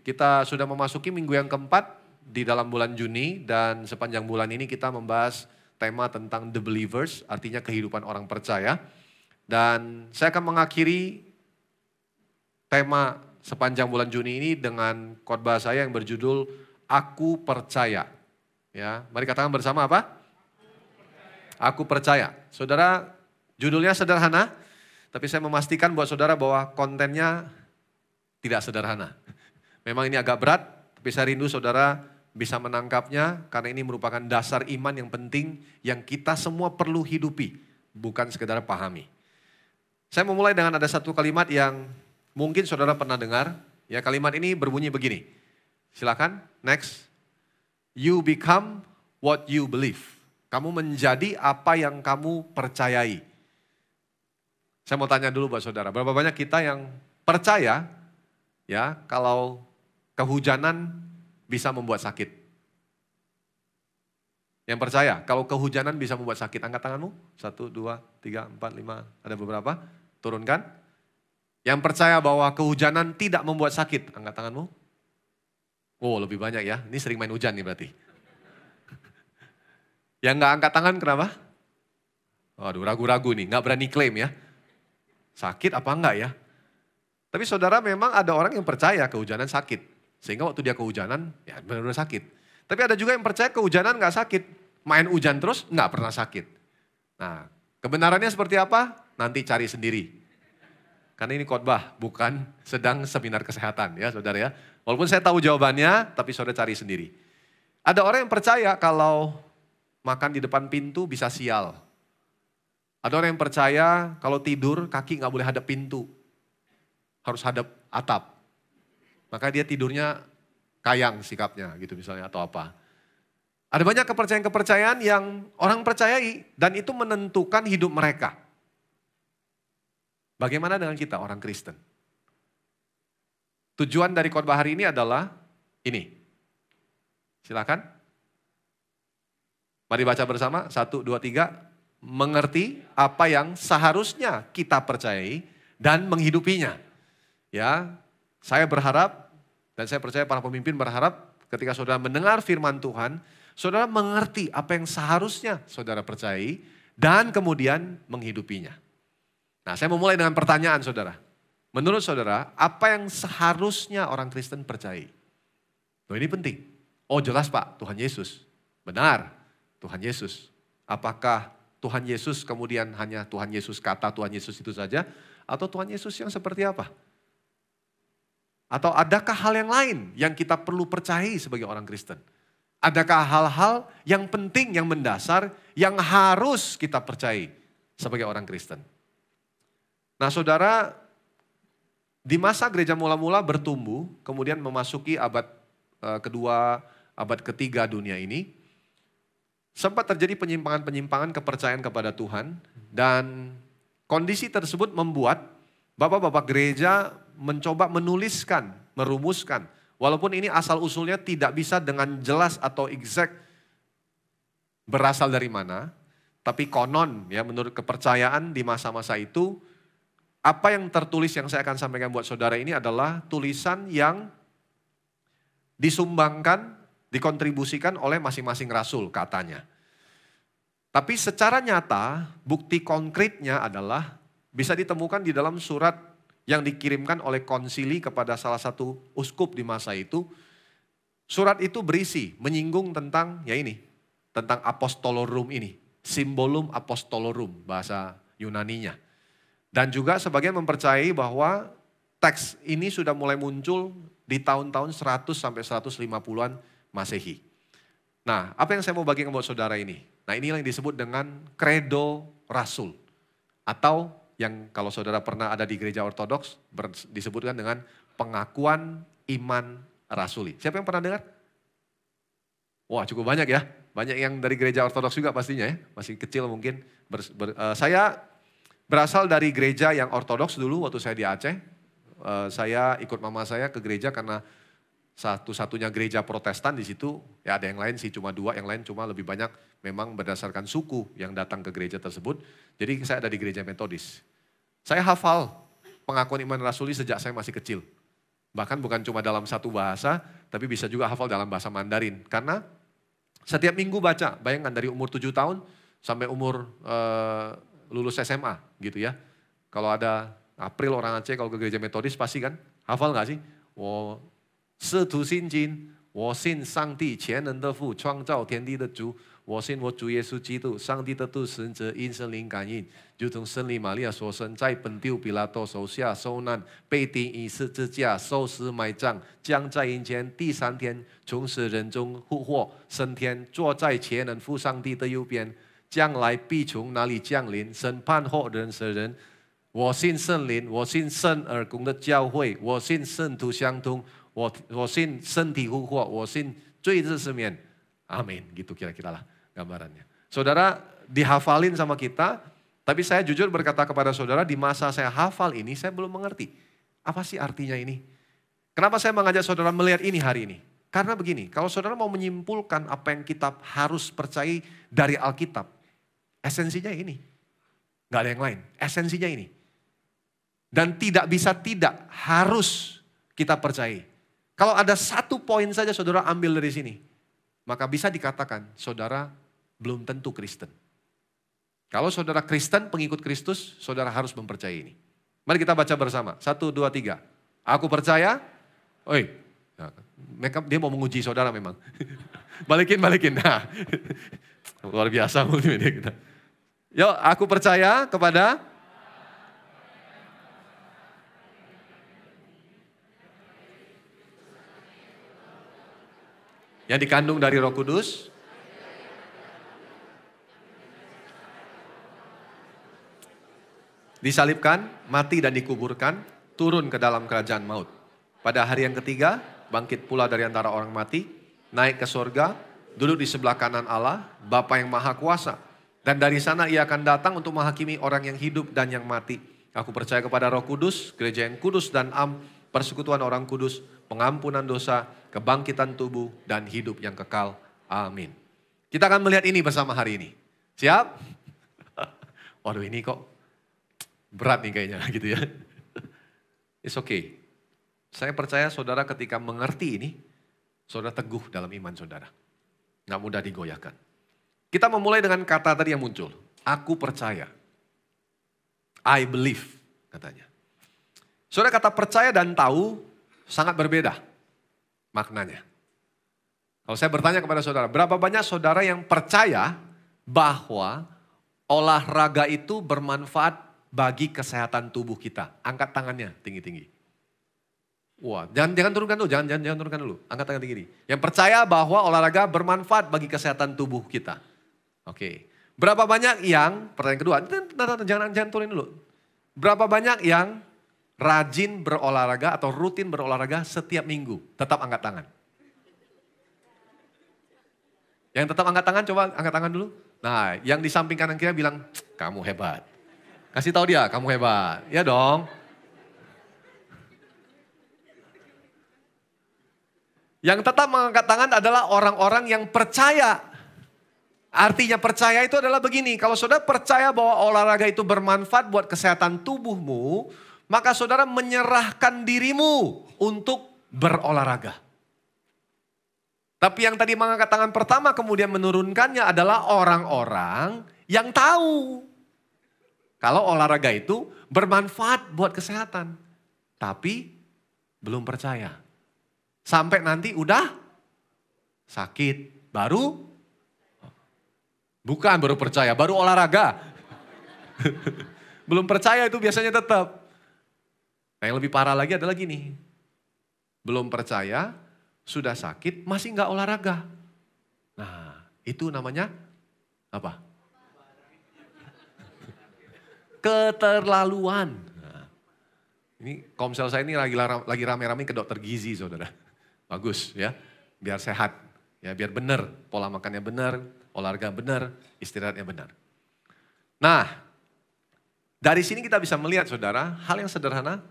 Kita sudah memasuki minggu yang keempat di dalam bulan Juni dan sepanjang bulan ini kita membahas tema tentang the believers, artinya kehidupan orang percaya. Dan saya akan mengakhiri tema sepanjang bulan Juni ini dengan khotbah saya yang berjudul Aku Percaya. Ya, mari katakan bersama apa? Aku percaya. Saudara, judulnya sederhana, tapi saya memastikan buat saudara bahwa kontennya tidak sederhana. Memang ini agak berat, tapi saya rindu saudara bisa menangkapnya karena ini merupakan dasar iman yang penting yang kita semua perlu hidupi, bukan sekedar pahami. Saya memulai dengan ada satu kalimat yang mungkin saudara pernah dengar. Ya, kalimat ini berbunyi begini. Silakan, next. You become what you believe. Kamu menjadi apa yang kamu percayai. Saya mau tanya dulu buat saudara, berapa banyak kita yang percaya ya kalau kehujanan bisa membuat sakit? Yang percaya kalau kehujanan bisa membuat sakit, angkat tanganmu. 1, 2, 3, 4, 5, ada beberapa. Turunkan. Yang percaya bahwa kehujanan tidak membuat sakit, angkat tanganmu. Oh, lebih banyak ya, ini sering main hujan nih berarti. Yang gak angkat tangan kenapa? Waduh, ragu-ragu nih, gak berani klaim ya. Sakit apa enggak ya? Tapi saudara memang ada orang yang percaya kehujanan sakit. Sehingga waktu dia kehujanan, ya benar-benar sakit. Tapi ada juga yang percaya kehujanan gak sakit. Main hujan terus gak pernah sakit. Nah, kebenarannya seperti apa? Nanti cari sendiri. Karena ini khotbah, bukan sedang seminar kesehatan ya saudara ya. Walaupun saya tahu jawabannya, tapi saudara cari sendiri. Ada orang yang percaya kalau makan di depan pintu bisa sial. Ada orang yang percaya kalau tidur kaki gak boleh hadap pintu. Harus hadap atap. Maka dia tidurnya kayang sikapnya gitu misalnya atau apa. Ada banyak kepercayaan-kepercayaan yang orang percayai dan itu menentukan hidup mereka. Bagaimana dengan kita orang Kristen? Tujuan dari khotbah hari ini adalah ini. Silakan. Mari baca bersama, 1, 2, 3. Mengerti apa yang seharusnya kita percayai dan menghidupinya. Ya, saya berharap dan saya percaya para pemimpin berharap ketika saudara mendengar firman Tuhan, saudara mengerti apa yang seharusnya saudara percayai dan kemudian menghidupinya. Nah, saya memulai dengan pertanyaan saudara. Menurut saudara, apa yang seharusnya orang Kristen percayai? Loh, ini penting. Oh jelas Pak, Tuhan Yesus. Benar, Tuhan Yesus. Apakah Tuhan Yesus kemudian hanya Tuhan Yesus kata Tuhan Yesus itu saja? Atau Tuhan Yesus yang seperti apa? Atau adakah hal yang lain yang kita perlu percayai sebagai orang Kristen? Adakah hal-hal yang penting, yang mendasar, yang harus kita percayai sebagai orang Kristen? Nah saudara, di masa gereja mula-mula bertumbuh, kemudian memasuki abad kedua, abad ketiga dunia ini, sempat terjadi penyimpangan-penyimpangan kepercayaan kepada Tuhan dan kondisi tersebut membuat bapak-bapak gereja mencoba menuliskan, merumuskan. Walaupun ini asal-usulnya tidak bisa dengan jelas atau exact berasal dari mana, tapi konon ya menurut kepercayaan di masa-masa itu, apa yang tertulis yang saya akan sampaikan buat saudara ini adalah tulisan yang disumbangkan, dikontribusikan oleh masing-masing rasul katanya. Tapi secara nyata, bukti konkretnya adalah bisa ditemukan di dalam surat yang dikirimkan oleh konsili kepada salah satu uskup di masa itu. Surat itu berisi, menyinggung tentang ya ini, tentang apostolorum ini. Simbolum apostolorum, bahasa Yunaninya. Dan juga sebagian mempercayai bahwa teks ini sudah mulai muncul di tahun-tahun 100 sampai 150-an Masehi. Nah, apa yang saya mau bagikan buat saudara ini? Nah, inilah yang disebut dengan kredo rasul. Atau yang kalau saudara pernah ada di gereja ortodoks disebutkan dengan pengakuan iman rasuli. Siapa yang pernah dengar? Wah, cukup banyak ya. Banyak yang dari gereja ortodoks juga pastinya ya. Masih kecil mungkin. Saya berasal dari gereja yang ortodoks dulu waktu saya di Aceh. Saya ikut mama saya ke gereja karena satu-satunya gereja Protestan di situ. Ya ada yang lain sih cuma 2, yang lain cuma lebih banyak memang berdasarkan suku yang datang ke gereja tersebut. Jadi saya ada di gereja Metodis. Saya hafal pengakuan iman rasuli sejak saya masih kecil. Bahkan bukan cuma dalam satu bahasa, tapi bisa juga hafal dalam bahasa Mandarin. Karena setiap minggu baca, bayangkan dari umur 7 tahun sampai umur lulus SMA gitu ya. Kalau ada April orang Aceh kalau ke gereja metodis pasti kan, hafal gak sih? Wo si tu xin jin, wo xin sang di qian ren de fu, chuang zhao tian di de zhu, wo xin wo主耶稣基督，上帝的独生者因圣灵感应，如同圣灵玛利亚所生，在本丢比拉多手下受难，被钉以十字架，受死埋葬，将在阴间第3天从死人中复活，升天，坐在前人父上帝的右边，将来必从哪里降临，审判活人死人。我信圣灵，我信圣而公的教会，我信圣徒相通，我信身体复活，我信罪日赦免。Amin, gitu kira-kira lah gambarannya. Saudara dihafalin sama kita, tapi saya jujur berkata kepada saudara di masa saya hafal ini saya belum mengerti. Apa sih artinya ini? Kenapa saya mengajak saudara melihat ini hari ini? Karena begini, kalau saudara mau menyimpulkan apa yang kita harus percayai dari Alkitab, esensinya ini. Gak ada yang lain, esensinya ini. Dan tidak bisa tidak, harus kita percayai. Kalau ada satu poin saja saudara ambil dari sini, maka bisa dikatakan saudara belum tentu Kristen. Kalau saudara Kristen, pengikut Kristus, saudara harus mempercayai ini. Mari kita baca bersama. 1, 2, 3. Aku percaya. Oi, dia mau menguji saudara memang. balikin. Nah, luar biasa multimedia kita. Yuk, aku percaya kepada yang dikandung dari Roh Kudus, disalibkan, mati dan dikuburkan, turun ke dalam kerajaan maut. Pada hari yang ketiga, bangkit pula dari antara orang mati, naik ke surga, duduk di sebelah kanan Allah, Bapa yang Maha Kuasa. Dan dari sana ia akan datang untuk menghakimi orang yang hidup dan yang mati. Aku percaya kepada Roh Kudus, gereja yang kudus dan persekutuan orang kudus, pengampunan dosa, kebangkitan tubuh, dan hidup yang kekal. Amin. Kita akan melihat ini bersama hari ini. Siap? Waduh ini kok berat nih kayaknya gitu ya. It's okay. Saya percaya saudara ketika mengerti ini, saudara teguh dalam iman saudara. Nggak mudah digoyahkan. Kita memulai dengan kata tadi yang muncul. Aku percaya. I believe katanya. Saudara kata percaya dan tahu sangat berbeda maknanya. Kalau saya bertanya kepada saudara, berapa banyak saudara yang percaya bahwa olahraga itu bermanfaat bagi kesehatan tubuh kita? Angkat tangannya tinggi-tinggi. Wah, jangan turunkan dulu, jangan turunkan dulu. Angkat tangan tinggi. Yang percaya bahwa olahraga bermanfaat bagi kesehatan tubuh kita. Oke. Berapa banyak yang, pertanyaan kedua, jangan turunin dulu. Berapa banyak yang rajin berolahraga atau rutin berolahraga setiap minggu? Tetap angkat tangan. Yang tetap angkat tangan, coba angkat tangan dulu. Nah, yang di samping kanan kiri bilang, kamu hebat. Kasih tahu dia, kamu hebat. Ya dong. Yang tetap mengangkat tangan adalah orang-orang yang percaya. Artinya percaya itu adalah begini, kalau saudara percaya bahwa olahraga itu bermanfaat buat kesehatan tubuhmu, maka saudara menyerahkan dirimu untuk berolahraga. Tapi yang tadi mengangkat tangan pertama kemudian menurunkannya adalah orang-orang yang tahu kalau olahraga itu bermanfaat buat kesehatan. Tapi belum percaya. Sampai nanti udah sakit, baru bukan baru percaya, baru olahraga. Belum percaya itu biasanya tetap. Nah yang lebih parah lagi adalah gini. Belum percaya, sudah sakit, masih nggak olahraga. Nah itu namanya apa? Keterlaluan. Nah, ini komsel saya ini lagi rame-rame ke dokter gizi saudara. Bagus ya, biar sehat, ya biar benar, pola makannya benar, olahraga benar, istirahatnya benar. Nah, dari sini kita bisa melihat saudara, hal yang sederhana,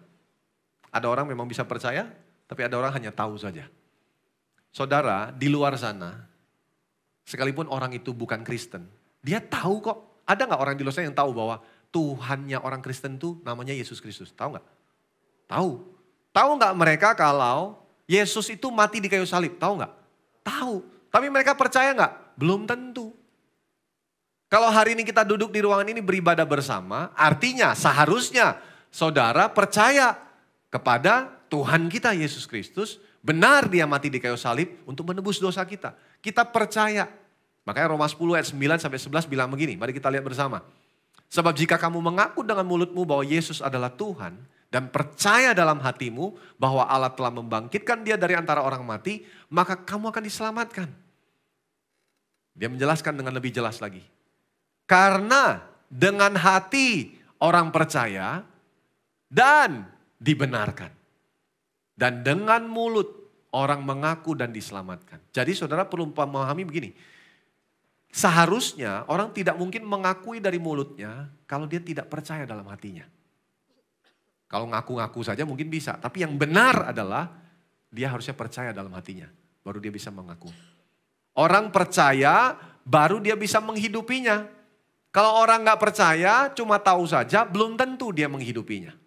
ada orang memang bisa percaya, tapi ada orang hanya tahu saja. Saudara, di luar sana, sekalipun orang itu bukan Kristen, dia tahu kok. Ada nggak orang di luar sana yang tahu bahwa Tuhannya orang Kristen itu namanya Yesus Kristus? Tahu nggak? Tahu. Tahu nggak mereka kalau Yesus itu mati di kayu salib? Tahu nggak? Tahu. Tapi mereka percaya nggak? Belum tentu. Kalau hari ini kita duduk di ruangan ini beribadah bersama, artinya seharusnya saudara percaya kepada Tuhan kita Yesus Kristus. Benar dia mati di kayu salib untuk menebus dosa kita. Kita percaya. Makanya Roma 10 ayat 9 sampai 11 bilang begini, mari kita lihat bersama. Sebab jika kamu mengaku dengan mulutmu bahwa Yesus adalah Tuhan dan percaya dalam hatimu bahwa Allah telah membangkitkan dia dari antara orang mati, maka kamu akan diselamatkan. Dia menjelaskan dengan lebih jelas lagi. Karena dengan hati orang percaya dan dibenarkan. Dan dengan mulut orang mengaku dan diselamatkan. Jadi saudara perlu memahami begini. Seharusnya orang tidak mungkin mengakui dari mulutnya kalau dia tidak percaya dalam hatinya. Kalau ngaku-ngaku saja mungkin bisa. Tapi yang benar adalah dia harusnya percaya dalam hatinya. Baru dia bisa mengaku. Orang percaya baru dia bisa menghidupinya. Kalau orang nggak percaya cuma tahu saja belum tentu dia menghidupinya.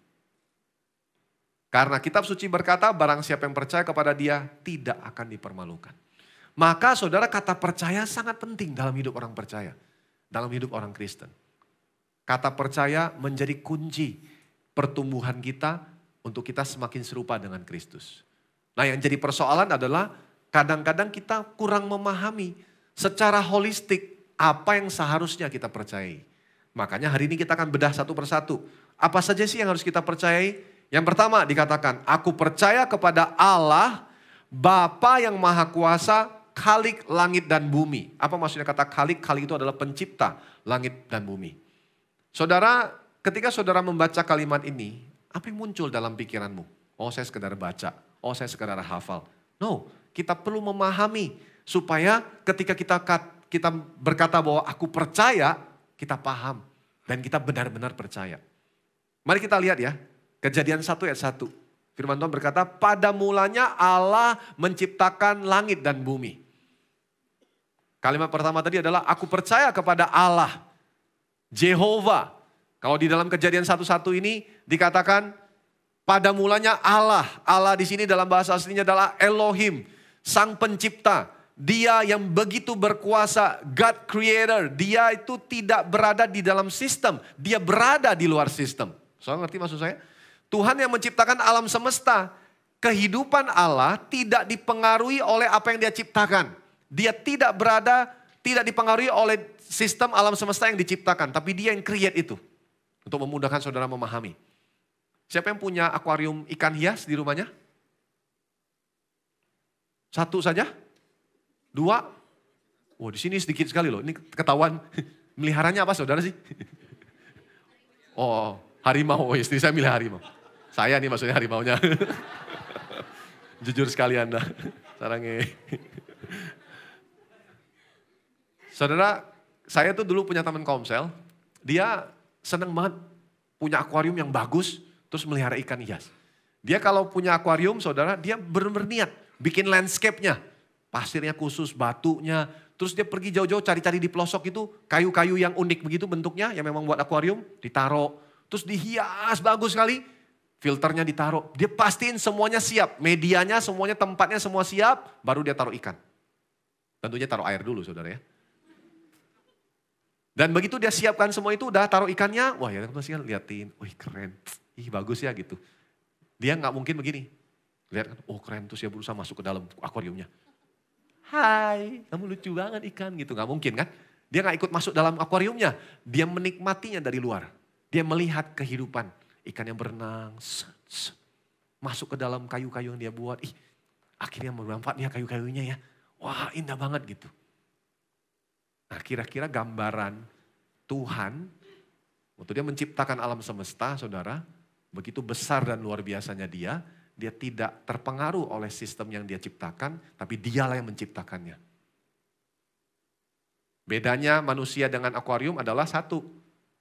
Karena kitab suci berkata barang siapa yang percaya kepada dia tidak akan dipermalukan. Maka saudara kata percaya sangat penting dalam hidup orang percaya. Dalam hidup orang Kristen. Kata percaya menjadi kunci pertumbuhan kita untuk kita semakin serupa dengan Kristus. Nah yang jadi persoalan adalah kadang-kadang kita kurang memahami secara holistik apa yang seharusnya kita percayai. Makanya hari ini kita akan bedah satu persatu. Apa saja sih yang harus kita percayai? Yang pertama dikatakan, aku percaya kepada Allah, Bapa yang Maha Kuasa, Khalik langit dan bumi. Apa maksudnya kata Khalik? Khalik itu adalah pencipta langit dan bumi. Saudara, ketika saudara membaca kalimat ini, apa yang muncul dalam pikiranmu? Oh saya sekedar baca, oh saya sekedar hafal. No, kita perlu memahami supaya ketika kita berkata bahwa aku percaya, kita paham. Dan kita benar-benar percaya. Mari kita lihat ya. Kejadian 1 ayat 1. Firman Tuhan berkata, pada mulanya Allah menciptakan langit dan bumi. Kalimat pertama tadi adalah, aku percaya kepada Allah, Jehovah. Kalau di dalam kejadian 1:1 ini dikatakan, pada mulanya Allah. Allah di sini dalam bahasa aslinya adalah Elohim, sang pencipta. Dia yang begitu berkuasa, God creator. Dia itu tidak berada di dalam sistem, dia berada di luar sistem. Soalnya ngerti maksud saya? Tuhan yang menciptakan alam semesta. Kehidupan Allah tidak dipengaruhi oleh apa yang dia ciptakan. Dia tidak dipengaruhi oleh sistem alam semesta yang diciptakan. Tapi dia yang create itu. Untuk memudahkan saudara memahami. Siapa yang punya akuarium ikan hias di rumahnya? 1 saja? 2? Wah di sini sedikit sekali loh. Ini ketahuan. Meliharanya apa saudara sih? Oh harimau. Oh, istri saya milih harimau. Saya nih maksudnya harimaunya. Jujur sekali Anda. Sarangnya. Saudara, saya tuh dulu punya teman komsel. Dia seneng banget punya akuarium yang bagus. Terus melihara ikan hias. Dia kalau punya akuarium saudara, dia benar-benar niat. Bikin landscape-nya. Pasirnya khusus, batunya. Terus dia pergi jauh-jauh cari-cari di pelosok itu. Kayu-kayu yang unik begitu bentuknya. Yang memang buat akuarium. Ditaruh. Terus dihias bagus sekali. Filternya ditaruh, dia pastiin semuanya siap. Medianya semuanya, tempatnya semua siap, baru dia taruh ikan. Tentunya taruh air dulu saudara ya. Dan begitu dia siapkan semua itu, udah taruh ikannya, wah ya pasti kan liatin, wih keren, ih bagus ya gitu. Dia gak mungkin begini, lihat kan, oh keren terus dia berusaha masuk ke dalam akuariumnya. Hai, kamu lucu banget ikan gitu, gak mungkin kan. Dia gak ikut masuk dalam akuariumnya, dia menikmatinya dari luar. Dia melihat kehidupan. Ikan yang berenang, masuk ke dalam kayu-kayu yang dia buat. Ih, akhirnya bermanfaat ya kayu-kayunya ya. Wah indah banget gitu. Nah kira-kira gambaran Tuhan, waktu dia menciptakan alam semesta saudara, begitu besar dan luar biasanya dia tidak terpengaruh oleh sistem yang dia ciptakan, tapi dialah yang menciptakannya. Bedanya manusia dengan akuarium adalah satu,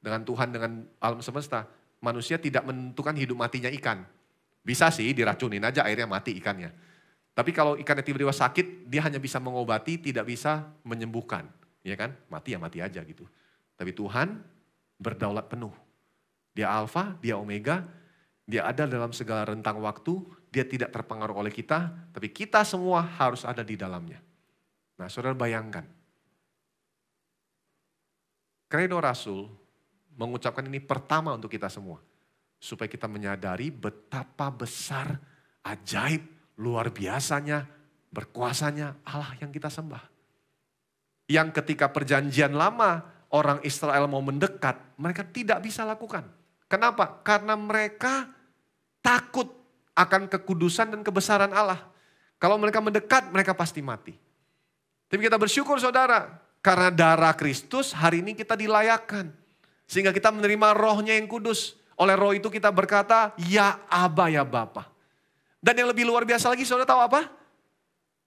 dengan Tuhan dengan alam semesta. Manusia tidak menentukan hidup matinya ikan. Bisa sih diracunin aja airnya mati ikannya. Tapi kalau ikannya tiba-tiba sakit, dia hanya bisa mengobati, tidak bisa menyembuhkan. Ya kan? Mati ya mati aja gitu. Tapi Tuhan berdaulat penuh. Dia Alfa, dia Omega. Dia ada dalam segala rentang waktu, dia tidak terpengaruh oleh kita, tapi kita semua harus ada di dalamnya. Nah, saudara bayangkan. Kredo Rasul mengucapkan ini pertama untuk kita semua. Supaya kita menyadari betapa besar, ajaib, luar biasanya, berkuasanya Allah yang kita sembah. Yang ketika perjanjian lama, orang Israel mau mendekat, mereka tidak bisa lakukan. Kenapa? Karena mereka takut akan kekudusan dan kebesaran Allah. Kalau mereka mendekat, mereka pasti mati. Tapi kita bersyukur saudara, karena darah Kristus hari ini kita dilayakkan. Sehingga kita menerima rohnya yang kudus. Oleh roh itu kita berkata, ya Aba, ya Bapa. Dan yang lebih luar biasa lagi, saudara tahu apa?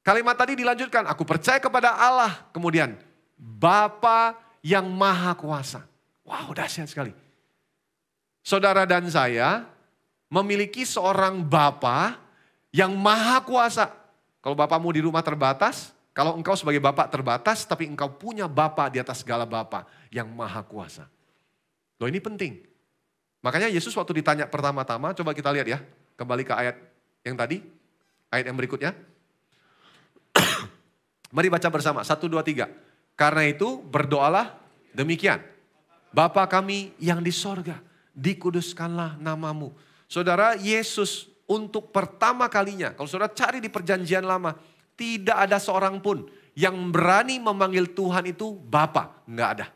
Kalimat tadi dilanjutkan, aku percaya kepada Allah. Kemudian, Bapa yang Maha Kuasa. Wow, dahsyat sekali. Saudara dan saya memiliki seorang Bapa yang Maha Kuasa. Kalau Bapamu di rumah terbatas, kalau engkau sebagai Bapa terbatas, tapi engkau punya Bapa di atas segala Bapa yang Maha Kuasa. Loh ini penting. Makanya Yesus waktu ditanya pertama-tama, coba kita lihat ya. Kembali ke ayat yang tadi, ayat yang berikutnya. Mari baca bersama, 1, 2, 3. Karena itu berdoalah demikian. Bapa kami yang di sorga, dikuduskanlah namamu. Saudara, Yesus untuk pertama kalinya, kalau saudara cari di perjanjian lama, tidak ada seorang pun yang berani memanggil Tuhan itu Bapa, enggak ada.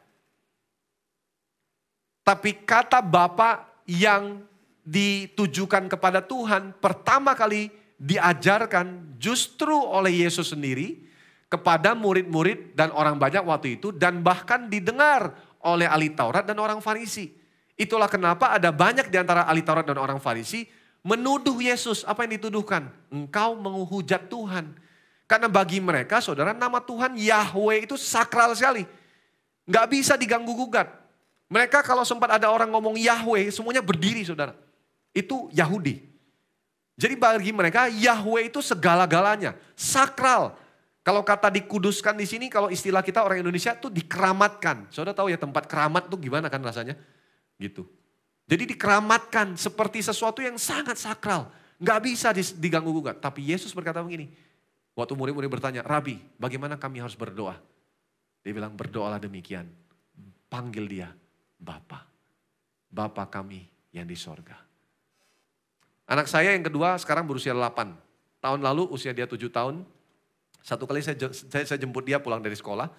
Tapi kata Bapa yang ditujukan kepada Tuhan pertama kali diajarkan justru oleh Yesus sendiri kepada murid-murid dan orang banyak waktu itu dan bahkan didengar oleh ahli Taurat dan orang Farisi. Itulah kenapa ada banyak di antara ahli Taurat dan orang Farisi menuduh Yesus. Apa yang dituduhkan? Engkau menghujat Tuhan. Karena bagi mereka saudara nama Tuhan Yahweh itu sakral sekali. Nggak bisa diganggu gugat. Mereka kalau sempat ada orang ngomong Yahweh, semuanya berdiri saudara. Itu Yahudi. Jadi bagi mereka Yahweh itu segala-galanya, sakral. Kalau kata dikuduskan di sini, kalau istilah kita orang Indonesia tuh dikeramatkan. Saudara tahu ya tempat keramat tuh gimana kan rasanya? Gitu. Jadi dikeramatkan seperti sesuatu yang sangat sakral. Nggak bisa diganggu gugat. Tapi Yesus berkata begini, waktu murid-murid bertanya, Rabi bagaimana kami harus berdoa? Dia bilang berdoalah demikian, panggil dia Bapa. Bapa kami yang di sorga. Anak saya yang kedua sekarang berusia 8. Tahun lalu usia dia 7 tahun. Satu kali saya jemput dia pulang dari sekolah.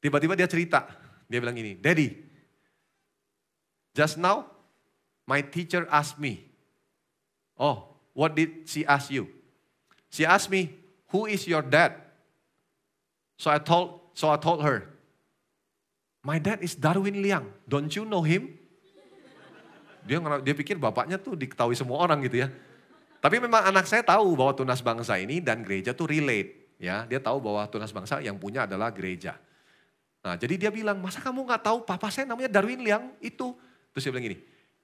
Tiba-tiba dia cerita. Dia bilang gini, Daddy, just now my teacher asked me, oh what did she ask you? She asked me, who is your dad? So I told her, my dad is Darwin Liang, don't you know him? Dia pikir bapaknya tuh diketahui semua orang gitu ya. Tapi memang anak saya tahu bahwa Tunas Bangsa ini dan gereja tuh relate. Ya, dia tahu bahwa Tunas Bangsa yang punya adalah gereja. Nah jadi dia bilang, masa kamu gak tahu papa saya namanya Darwin Liang itu? Terus dia bilang gini,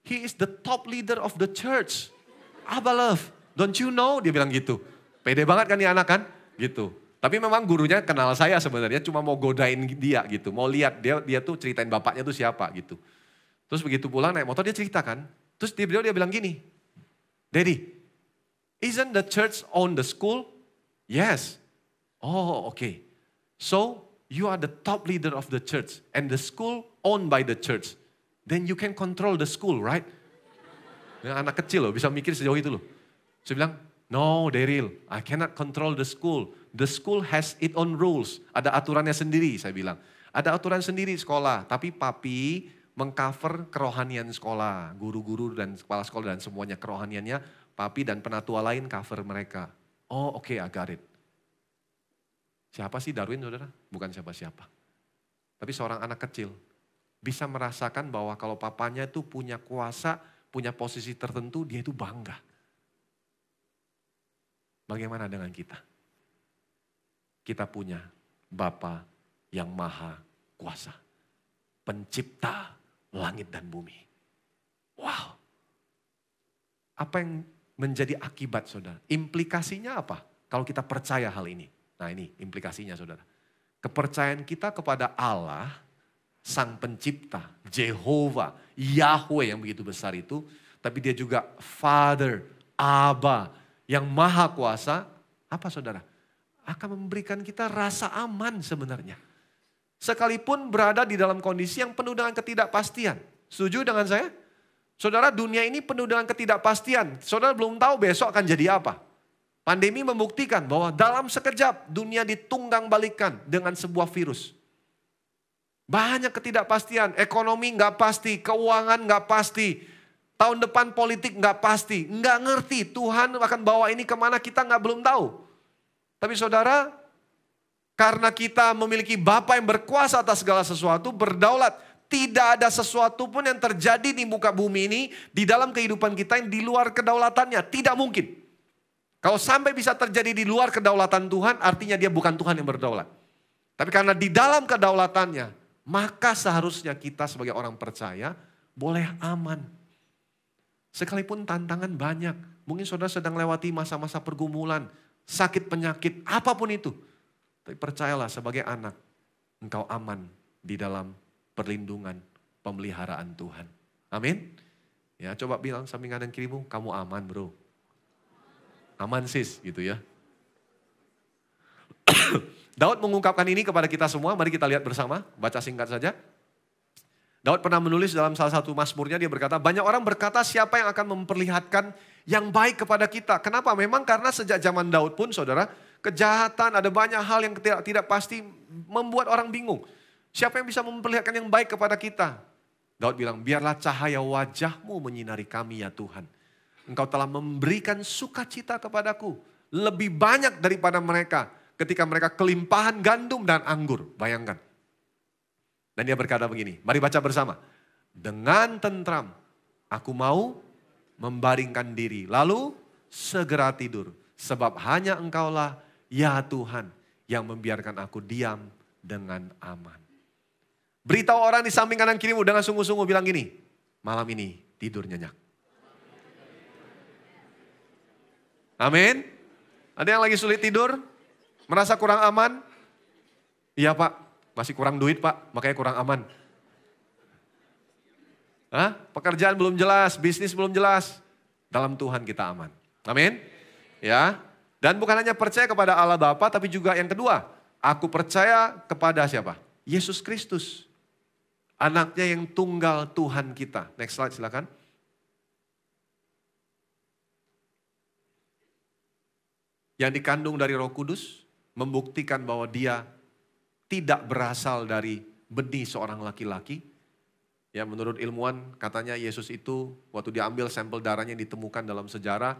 he is the top leader of the church. Abba love, don't you know? Dia bilang gitu. Pede banget kan nih anak kan? Gitu. Tapi memang gurunya kenal saya sebenarnya, cuma mau godain dia gitu. Mau lihat dia tuh ceritain bapaknya tuh siapa gitu. Terus begitu pulang naik motor dia ceritakan. Terus dia bilang gini, Daddy, isn't the church own the school? Yes. Oh okay. So you are the top leader of the church and the school owned by the church. Then you can control the school, right? Ya, anak kecil loh bisa mikir sejauh itu loh. Saya bilang, no Daryl, I cannot control the school. The school has its own rules. Ada aturannya sendiri, saya bilang. Ada aturan sendiri sekolah. Tapi papi mengcover kerohanian sekolah. Guru-guru dan kepala sekolah dan semuanya kerohaniannya. Papi dan penatua lain cover mereka. Oh oke, I got it. Siapa sih Darwin saudara? Bukan siapa-siapa. Tapi seorang anak kecil. Bisa merasakan bahwa kalau papanya itu punya kuasa, punya posisi tertentu, dia itu bangga. Bagaimana dengan kita? Kita punya Bapa yang Maha Kuasa. Pencipta langit dan bumi. Wow. Apa yang menjadi akibat saudara? Implikasinya apa? Kalau kita percaya hal ini. Nah ini implikasinya saudara. Kepercayaan kita kepada Allah, Sang Pencipta, Jehovah, Yahweh yang begitu besar itu, Tapi dia juga Father, Aba, yang maha kuasa. Apa saudara? Akan memberikan kita rasa aman sebenarnya. Sekalipun berada di dalam kondisi yang penuh dengan ketidakpastian. Setuju dengan saya? Saudara, dunia ini penuh dengan ketidakpastian. Saudara belum tahu besok akan jadi apa. Pandemi membuktikan bahwa dalam sekejap dunia ditunggang balikan dengan sebuah virus. Banyak ketidakpastian, ekonomi nggak pasti, keuangan nggak pasti. Tahun depan politik nggak pasti, nggak ngerti Tuhan akan bawa ini kemana kita belum tahu. Tapi saudara, karena kita memiliki Bapa yang berkuasa atas segala sesuatu, berdaulat. Tidak ada sesuatu pun yang terjadi di muka bumi ini, di dalam kehidupan kita yang di luar kedaulatannya. Tidak mungkin. Kalau sampai bisa terjadi di luar kedaulatan Tuhan, artinya dia bukan Tuhan yang berdaulat. Tapi karena di dalam kedaulatannya, maka seharusnya kita sebagai orang percaya boleh aman. Sekalipun tantangan banyak. Mungkin saudara sedang lewati masa-masa pergumulan, sakit penyakit, apapun itu. Tapi percayalah sebagai anak, engkau aman di dalam perlindungan, pemeliharaan Tuhan. Amin. Ya, coba bilang samping kanan kirimu, kamu aman bro. Aman sis, gitu ya. Daud mengungkapkan ini kepada kita semua, mari kita lihat bersama, baca singkat saja. Daud pernah menulis dalam salah satu mazmurnya, dia berkata, banyak orang berkata siapa yang akan memperlihatkan yang baik kepada kita. Kenapa? Memang karena sejak zaman Daud pun saudara, kejahatan, ada banyak hal yang tidak pasti membuat orang bingung. Siapa yang bisa memperlihatkan yang baik kepada kita? Daud bilang, biarlah cahaya wajahmu menyinari kami ya Tuhan. Engkau telah memberikan sukacita kepadaku. Lebih banyak daripada mereka ketika mereka kelimpahan gandum dan anggur. Bayangkan. Dan dia berkata begini, mari baca bersama. Dengan tentram aku mau membaringkan diri. Lalu segera tidur. Sebab hanya engkaulah ya Tuhan yang membiarkan aku diam dengan aman. Beritahu orang di samping kanan kirimu dengan sungguh-sungguh bilang gini, malam ini tidur nyenyak. Amin. Ada yang lagi sulit tidur? Merasa kurang aman? Iya Pak, masih kurang duit Pak, makanya kurang aman. Hah? Pekerjaan belum jelas, bisnis belum jelas. Dalam Tuhan kita aman. Amin. Ya. Dan bukan hanya percaya kepada Allah Bapa, tapi juga yang kedua, aku percaya kepada siapa? Yesus Kristus. Anaknya yang tunggal Tuhan kita. Next slide silakan. Yang dikandung dari Roh Kudus, membuktikan bahwa dia tidak berasal dari benih seorang laki-laki. Ya, menurut ilmuwan katanya Yesus itu waktu diambil sampel darahnya yang ditemukan dalam sejarah,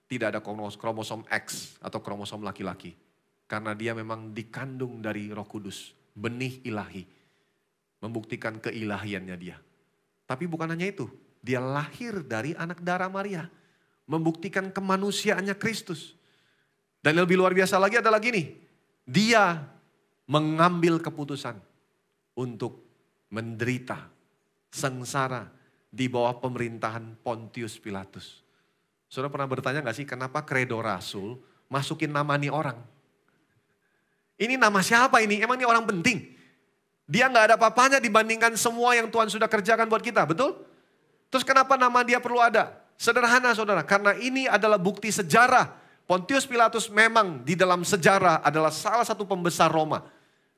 tidak ada kromosom X atau kromosom laki-laki. Karena dia memang dikandung dari Roh Kudus, benih ilahi. Membuktikan keilahiannya dia. Tapi bukan hanya itu, dia lahir dari anak darah Maria. Membuktikan kemanusiaannya Kristus. Dan yang lebih luar biasa lagi adalah gini, dia mengambil keputusan untuk menderita, sengsara di bawah pemerintahan Pontius Pilatus. Saudara pernah bertanya gak sih kenapa kredo rasul masukin nama nih orang? Ini nama siapa ini? Emang ini orang penting? Dia gak ada apa-apanya dibandingkan semua yang Tuhan sudah kerjakan buat kita, betul? Terus kenapa nama dia perlu ada? Sederhana saudara, karena ini adalah bukti sejarah. Pontius Pilatus memang di dalam sejarah adalah salah satu pembesar Roma.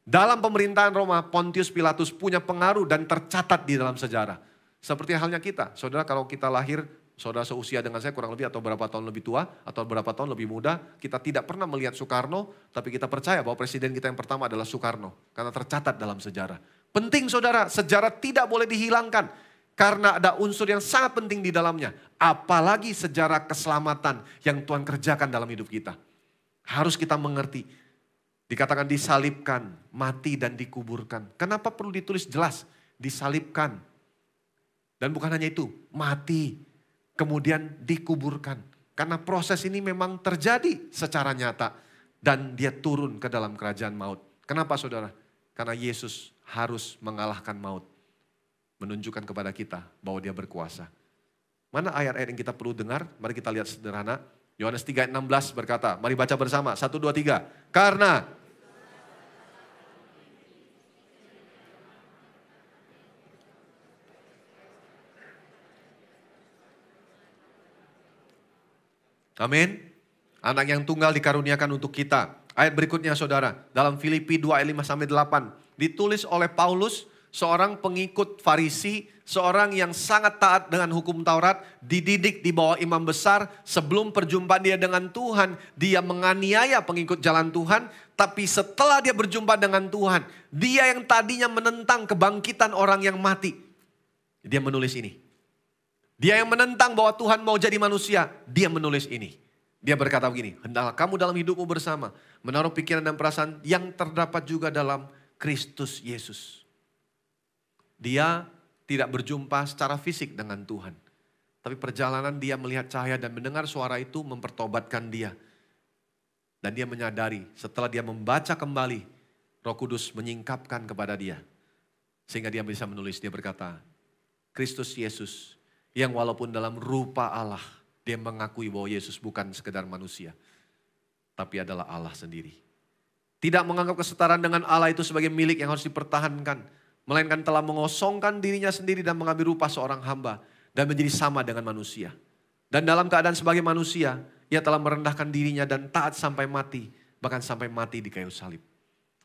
Dalam pemerintahan Roma, Pontius Pilatus punya pengaruh dan tercatat di dalam sejarah. Seperti halnya kita, saudara kalau kita lahir, saudara seusia dengan saya kurang lebih atau berapa tahun lebih tua, atau berapa tahun lebih muda, kita tidak pernah melihat Soekarno, tapi kita percaya bahwa presiden kita yang pertama adalah Soekarno. Karena tercatat dalam sejarah. Penting saudara, sejarah tidak boleh dihilangkan. Karena ada unsur yang sangat penting di dalamnya. Apalagi sejarah keselamatan yang Tuhan kerjakan dalam hidup kita. Harus kita mengerti. Dikatakan disalibkan, mati dan dikuburkan. Kenapa perlu ditulis jelas? Disalibkan. Dan bukan hanya itu, mati. Kemudian dikuburkan. Karena proses ini memang terjadi secara nyata. Dan dia turun ke dalam kerajaan maut. Kenapa saudara? Karena Yesus harus mengalahkan maut. Menunjukkan kepada kita bahwa dia berkuasa. Mana ayat-ayat yang kita perlu dengar? Mari kita lihat sederhana. Yohanes 3:16 berkata, mari baca bersama, 1, 2, 3. Karena Amin. Anak yang tunggal dikaruniakan untuk kita. Ayat berikutnya saudara, dalam Filipi 2 ayat 5-8. Ditulis oleh Paulus, seorang pengikut Farisi, seorang yang sangat taat dengan hukum Taurat, dididik di bawah imam besar. Sebelum perjumpaan dia dengan Tuhan, dia menganiaya pengikut jalan Tuhan. Tapi setelah dia berjumpa dengan Tuhan, dia yang tadinya menentang kebangkitan orang yang mati, dia menulis ini. Dia yang menentang bahwa Tuhan mau jadi manusia, dia menulis ini. Dia berkata begini, hendaklah kamu dalam hidupmu bersama menaruh pikiran dan perasaan yang terdapat juga dalam Kristus Yesus. Dia tidak berjumpa secara fisik dengan Tuhan. Tapi perjalanan dia melihat cahaya dan mendengar suara itu mempertobatkan dia. Dan dia menyadari setelah dia membaca kembali, Roh Kudus menyingkapkan kepada dia. Sehingga dia bisa menulis, dia berkata, Kristus Yesus yang walaupun dalam rupa Allah, dia mengakui bahwa Yesus bukan sekedar manusia, tapi adalah Allah sendiri. Tidak menganggap kesetaraan dengan Allah itu sebagai milik yang harus dipertahankan, melainkan telah mengosongkan dirinya sendiri dan mengambil rupa seorang hamba dan menjadi sama dengan manusia. Dan dalam keadaan sebagai manusia, ia telah merendahkan dirinya dan taat sampai mati, bahkan sampai mati di kayu salib.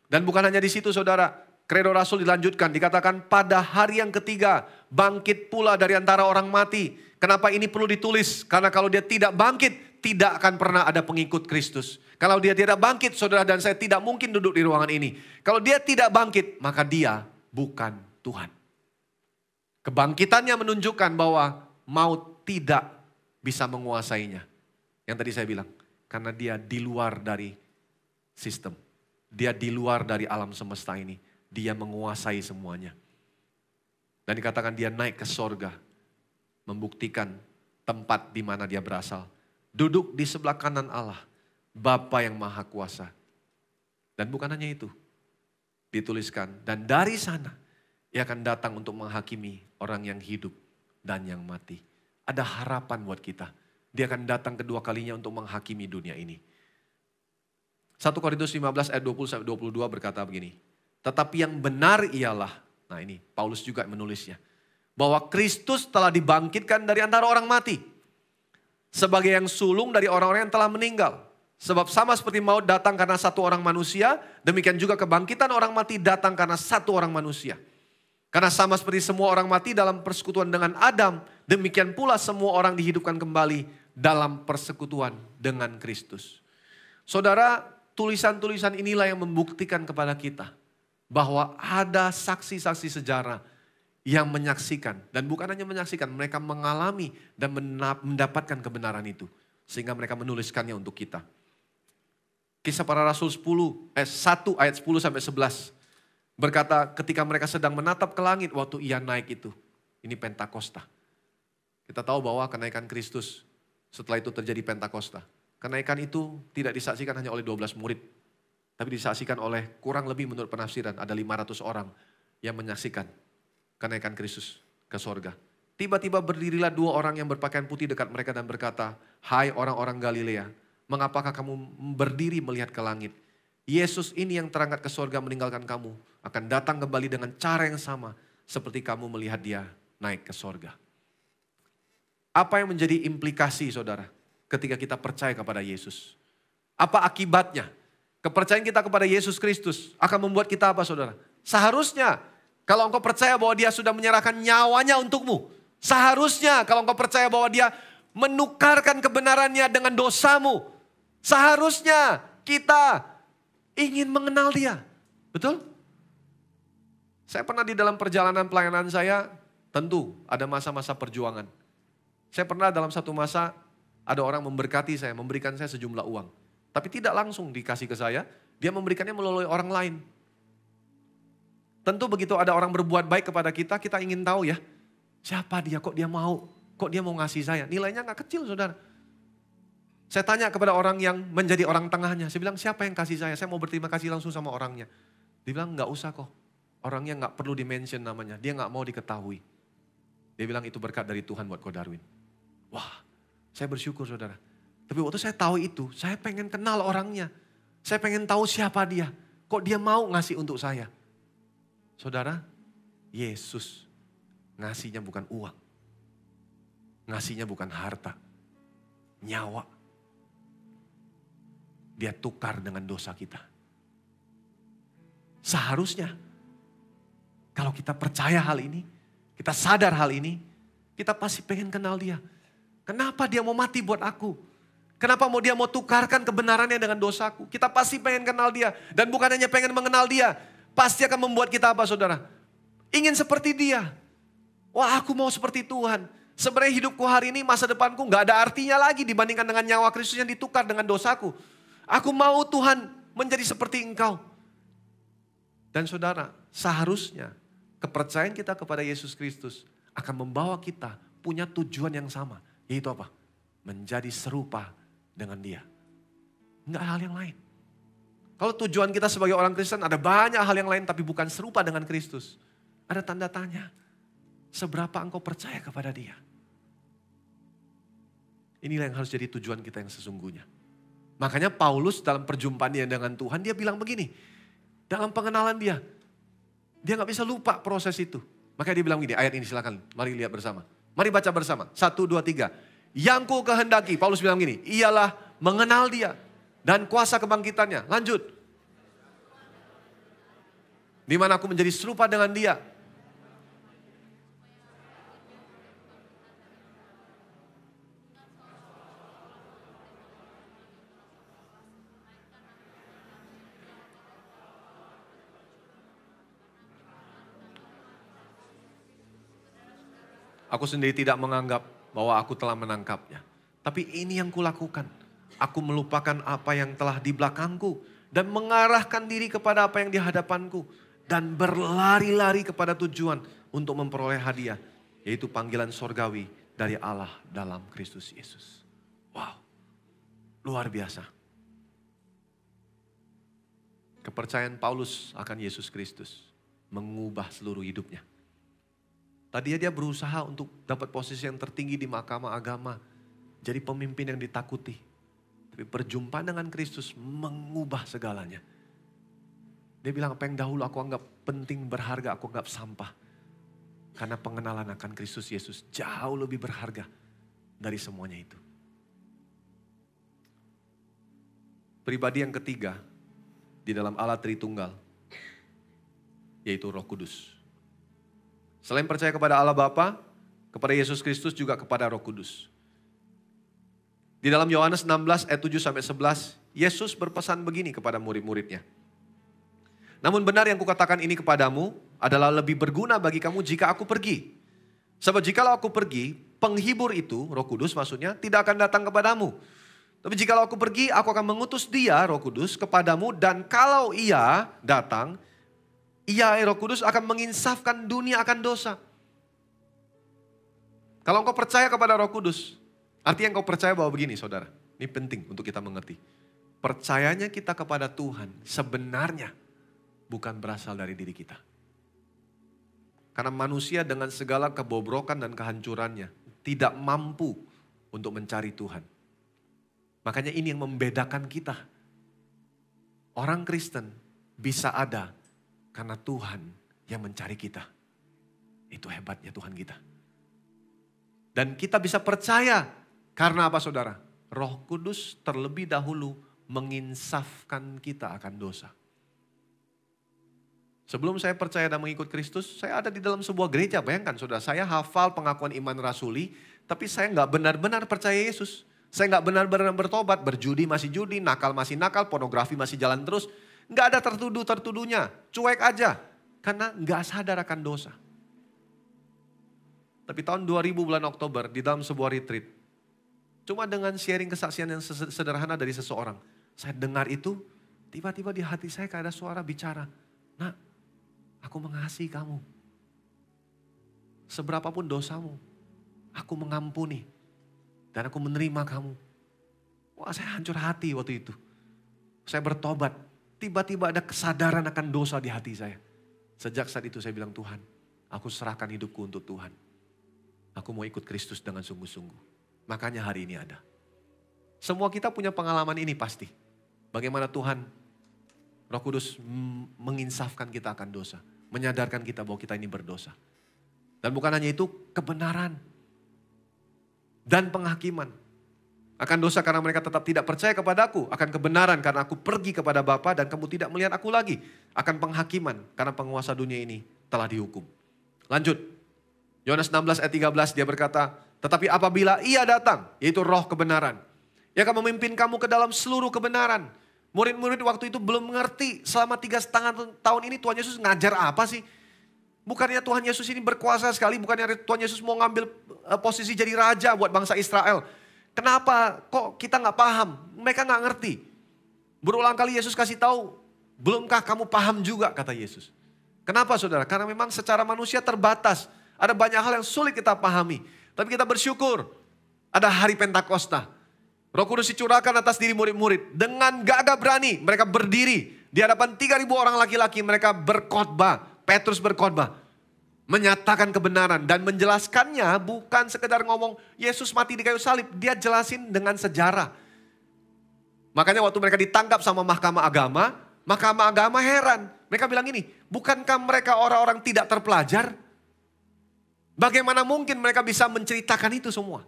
Dan bukan hanya di situ saudara, Kredo Rasul dilanjutkan, dikatakan pada hari yang ketiga bangkit pula dari antara orang mati. Kenapa ini perlu ditulis? Karena kalau dia tidak bangkit, tidak akan pernah ada pengikut Kristus. Kalau dia tidak bangkit, saudara dan saya tidak mungkin duduk di ruangan ini. Kalau dia tidak bangkit, maka dia bukan Tuhan. Kebangkitannya menunjukkan bahwa maut tidak bisa menguasainya. Yang tadi saya bilang, karena dia di luar dari sistem. Dia di luar dari alam semesta ini. Dia menguasai semuanya. Dan dikatakan dia naik ke sorga. Membuktikan tempat di mana dia berasal. Duduk di sebelah kanan Allah. Bapa yang maha kuasa. Dan bukan hanya itu. Dituliskan. Dan dari sana ia akan datang untuk menghakimi orang yang hidup dan yang mati. Ada harapan buat kita. Dia akan datang kedua kalinya untuk menghakimi dunia ini. 1 Korintus 15 ayat 20-22 berkata begini. Tetapi yang benar ialah, nah ini Paulus juga menulisnya. Bahwa Kristus telah dibangkitkan dari antara orang mati. Sebagai yang sulung dari orang-orang yang telah meninggal. Sebab sama seperti maut datang karena satu orang manusia. Demikian juga kebangkitan orang mati datang karena satu orang manusia. Karena sama seperti semua orang mati dalam persekutuan dengan Adam. Demikian pula semua orang dihidupkan kembali dalam persekutuan dengan Kristus. Saudara, tulisan-tulisan inilah yang membuktikan kepada kita. Bahwa ada saksi-saksi sejarah yang menyaksikan. Dan bukan hanya menyaksikan, mereka mengalami dan mendapatkan kebenaran itu. Sehingga mereka menuliskannya untuk kita. Kisah para Rasul 1 ayat 10-11. Berkata ketika mereka sedang menatap ke langit waktu ia naik itu. Ini Pentakosta. Kita tahu bahwa kenaikan Kristus setelah itu terjadi Pentakosta. Kenaikan itu tidak disaksikan hanya oleh 12 murid. Tapi disaksikan oleh kurang lebih menurut penafsiran ada 500 orang yang menyaksikan kenaikan Kristus ke sorga. Tiba-tiba berdirilah dua orang yang berpakaian putih dekat mereka dan berkata, hai orang-orang Galilea, mengapakah kamu berdiri melihat ke langit? Yesus ini yang terangkat ke sorga meninggalkan kamu akan datang kembali dengan cara yang sama seperti kamu melihat dia naik ke sorga. Apa yang menjadi implikasi saudara ketika kita percaya kepada Yesus? Apa akibatnya? Kepercayaan kita kepada Yesus Kristus akan membuat kita apa saudara? Seharusnya kalau engkau percaya bahwa dia sudah menyerahkan nyawanya untukmu. Seharusnya kalau engkau percaya bahwa dia menukarkan kebenarannya dengan dosamu. Seharusnya kita ingin mengenal dia. Betul? Saya pernah di dalam perjalanan pelayanan saya, tentu ada masa-masa perjuangan. Saya pernah dalam satu masa ada orang memberkati saya, memberikan saya sejumlah uang. Tapi tidak langsung dikasih ke saya, dia memberikannya melalui orang lain. Tentu begitu ada orang berbuat baik kepada kita, kita ingin tahu ya. Siapa dia, kok dia mau ngasih saya. Nilainya gak kecil saudara. Saya tanya kepada orang yang menjadi orang tengahnya. Saya bilang siapa yang kasih saya mau berterima kasih langsung sama orangnya. Dia bilang gak usah kok. Orangnya gak perlu di-mention namanya, dia gak mau diketahui. Dia bilang itu berkat dari Tuhan buat kau Darwin. Wah, saya bersyukur saudara. Tapi waktu saya tahu itu, saya pengen kenal orangnya. Saya pengen tahu siapa dia. Kok dia mau ngasih untuk saya. Saudara, Yesus ngasihnya bukan uang. Ngasihnya bukan harta. Nyawa. dia tukar dengan dosa kita. Seharusnya kalau kita percaya hal ini, kita sadar hal ini, kita pasti pengen kenal dia. Kenapa dia mau mati buat aku? Kenapa dia mau tukarkan kebenarannya dengan dosaku? Kita pasti pengen kenal dia. Dan bukan hanya pengen mengenal dia, pasti akan membuat kita apa saudara? Ingin seperti dia. Wah, aku mau seperti Tuhan. Sebenarnya hidupku hari ini, masa depanku gak ada artinya lagi dibandingkan dengan nyawa Kristus yang ditukar dengan dosaku. Aku mau Tuhan menjadi seperti Engkau. Dan saudara, seharusnya kepercayaan kita kepada Yesus Kristus akan membawa kita punya tujuan yang sama. Yaitu apa? Menjadi serupa dengan dia. Enggak hal yang lain. Kalau tujuan kita sebagai orang Kristen ada banyak hal yang lain tapi bukan serupa dengan Kristus. Ada tanda tanya. Seberapa engkau percaya kepada dia? Inilah yang harus jadi tujuan kita yang sesungguhnya. Makanya Paulus dalam perjumpaan dia dengan Tuhan, dia bilang begini. Dalam pengenalan dia gak bisa lupa proses itu. Makanya dia bilang begini, ayat ini silakan, mari lihat bersama. Mari baca bersama, 1, 2, 3. Yang ku kehendaki, Paulus bilang gini, ialah mengenal dia dan kuasa kebangkitannya. Lanjut. Di mana aku menjadi serupa dengan dia. Aku sendiri tidak menganggap bahwa aku telah menangkapnya. Tapi ini yang kulakukan. Aku melupakan apa yang telah di belakangku. Dan mengarahkan diri kepada apa yang di hadapanku. Dan berlari-lari kepada tujuan untuk memperoleh hadiah. Yaitu panggilan sorgawi dari Allah dalam Kristus Yesus. Wow, luar biasa. Kepercayaan Paulus akan Yesus Kristus mengubah seluruh hidupnya. Tadinya dia berusaha untuk dapat posisi yang tertinggi di mahkamah agama. Jadi pemimpin yang ditakuti. Tapi perjumpaan dengan Kristus mengubah segalanya. Dia bilang apa yang dahulu aku anggap penting, berharga, aku anggap sampah. Karena pengenalan akan Kristus Yesus jauh lebih berharga dari semuanya itu. Pribadi yang ketiga di dalam Allah Tritunggal, yaitu Roh Kudus. Selain percaya kepada Allah Bapa, kepada Yesus Kristus juga kepada Roh Kudus. Di dalam Yohanes 16 ayat 7-11, Yesus berpesan begini kepada murid-muridnya. Namun benar yang kukatakan ini kepadamu adalah lebih berguna bagi kamu jika aku pergi. Sebab jikalau aku pergi, penghibur itu, Roh Kudus maksudnya, tidak akan datang kepadamu. Tapi jikalau aku pergi, aku akan mengutus dia, Roh Kudus, kepadamu. Dan kalau ia datang, ia, Roh Kudus, akan menginsafkan dunia akan dosa. Kalau engkau percaya kepada Roh Kudus, artinya engkau percaya bahwa begini saudara. Ini penting untuk kita mengerti. Percayanya kita kepada Tuhan sebenarnya bukan berasal dari diri kita. Karena manusia dengan segala kebobrokan dan kehancurannya tidak mampu untuk mencari Tuhan. Makanya ini yang membedakan kita. Orang Kristen bisa ada karena Tuhan yang mencari kita. Itu hebatnya Tuhan kita. Dan kita bisa percaya karena apa saudara? Roh Kudus terlebih dahulu menginsafkan kita akan dosa. Sebelum saya percaya dan mengikut Kristus, saya ada di dalam sebuah gereja. Bayangkan saudara, saya hafal pengakuan iman rasuli, tapi saya nggak benar-benar percaya Yesus. Saya nggak benar-benar bertobat, berjudi masih judi, nakal masih nakal, pornografi masih jalan terus. Nggak ada tertuduh-tertuduhnya, cuek aja. Karena nggak sadar akan dosa. Tapi tahun 2000 bulan Oktober di dalam sebuah retreat. Cuma dengan sharing kesaksian yang sederhana dari seseorang. Saya dengar itu, tiba-tiba di hati saya kayak ada suara bicara. Nak, aku mengasihi kamu. Seberapapun dosamu, aku mengampuni. Dan aku menerima kamu. Wah, saya hancur hati waktu itu. Saya bertobat. Tiba-tiba ada kesadaran akan dosa di hati saya. Sejak saat itu saya bilang, Tuhan, aku serahkan hidupku untuk Tuhan. Aku mau ikut Kristus dengan sungguh-sungguh. Makanya hari ini ada. Semua kita punya pengalaman ini pasti. Bagaimana Tuhan, Roh Kudus menginsafkan kita akan dosa. Menyadarkan kita bahwa kita ini berdosa. Dan bukan hanya itu, kebenaran. Dan penghakiman. Akan dosa karena mereka tetap tidak percaya kepadaku. Akan kebenaran karena aku pergi kepada Bapa dan kamu tidak melihat aku lagi. Akan penghakiman karena penguasa dunia ini telah dihukum. Lanjut. Yohanes 16 ayat 13 dia berkata, tetapi apabila ia datang, yaitu roh kebenaran, ia akan memimpin kamu ke dalam seluruh kebenaran. Murid-murid waktu itu belum mengerti selama 3,5 tahun ini Tuhan Yesus ngajar apa sih? Bukannya Tuhan Yesus ini berkuasa sekali, bukannya Tuhan Yesus mau ngambil posisi jadi raja buat bangsa Israel. Kenapa kok kita nggak paham? Mereka nggak ngerti. Berulang kali Yesus kasih tahu, belumkah kamu paham juga kata Yesus. Kenapa saudara? Karena memang secara manusia terbatas. Ada banyak hal yang sulit kita pahami. Tapi kita bersyukur ada hari Pentakosta. Roh Kudus dicurahkan atas diri murid-murid. Dengan gagah berani mereka berdiri. Di hadapan 3.000 orang laki-laki mereka berkhotbah. Petrus berkhotbah. Menyatakan kebenaran dan menjelaskannya bukan sekedar ngomong Yesus mati di kayu salib. Dia jelasin dengan sejarah. Makanya waktu mereka ditangkap sama Mahkamah Agama heran. Mereka bilang ini, bukankah mereka orang-orang tidak terpelajar? Bagaimana mungkin mereka bisa menceritakan itu semua?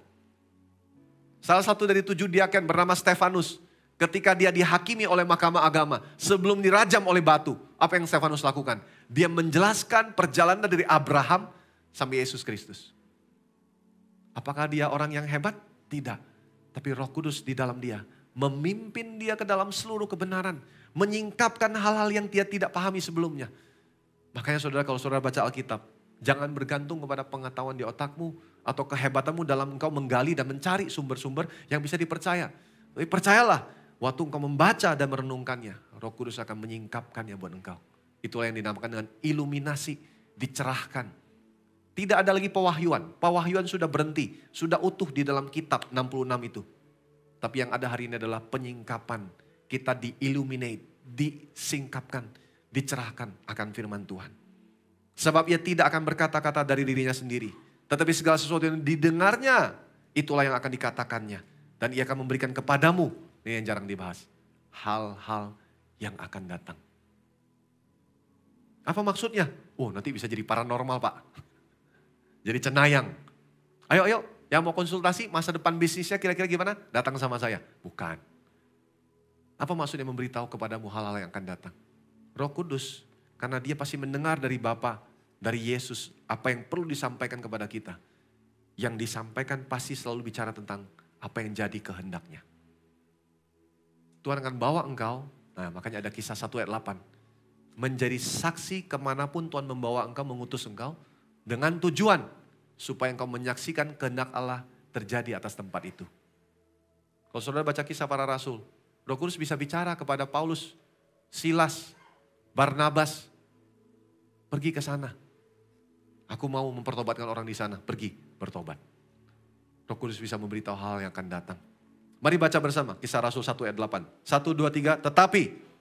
Salah satu dari 7 diaken bernama Stefanus. Ketika dia dihakimi oleh Mahkamah Agama. Sebelum dirajam oleh batu. Apa yang Stefanus lakukan? Dia menjelaskan perjalanan dari Abraham sampai Yesus Kristus. Apakah dia orang yang hebat? Tidak. Tapi Roh Kudus di dalam dia. Memimpin dia ke dalam seluruh kebenaran. Menyingkapkan hal-hal yang dia tidak pahami sebelumnya. Makanya saudara kalau saudara baca Alkitab. Jangan bergantung kepada pengetahuan di otakmu. Atau kehebatanmu dalam engkau menggali dan mencari sumber-sumber yang bisa dipercaya. Tapi percayalah. Waktu engkau membaca dan merenungkannya, Roh Kudus akan menyingkapkannya buat engkau. Itulah yang dinamakan dengan iluminasi, dicerahkan. Tidak ada lagi pewahyuan. Pewahyuan sudah berhenti, sudah utuh di dalam kitab 66 itu. Tapi yang ada hari ini adalah penyingkapan. Kita di-illuminate, disingkapkan, dicerahkan akan firman Tuhan. Sebab ia tidak akan berkata-kata dari dirinya sendiri. Tetapi segala sesuatu yang didengarnya, itulah yang akan dikatakannya. Dan ia akan memberikan kepadamu. Ini yang jarang dibahas. Hal-hal yang akan datang. Apa maksudnya? Oh nanti bisa jadi paranormal Pak. Jadi cenayang. Ayo yang mau konsultasi masa depan bisnisnya kira-kira gimana? Datang sama saya. Bukan. Apa maksudnya memberitahu kepadamu hal-hal yang akan datang? Roh Kudus. Karena dia pasti mendengar dari Bapa, dari Yesus. Apa yang perlu disampaikan kepada kita. Yang disampaikan pasti selalu bicara tentang apa yang jadi kehendaknya. Tuhan akan bawa engkau, nah makanya ada Kisah 1 ayat 8. Menjadi saksi kemanapun Tuhan membawa engkau, mengutus engkau. Dengan tujuan supaya engkau menyaksikan kehendak Allah terjadi atas tempat itu. Kalau saudara baca Kisah para Rasul, Roh Kudus bisa bicara kepada Paulus, Silas, Barnabas. Pergi ke sana. Aku mau mempertobatkan orang di sana, pergi bertobat. Roh Kudus bisa memberitahu hal yang akan datang. Mari baca bersama Kisah Rasul 1 ayat 8. 1, 2, 3. Tetapi.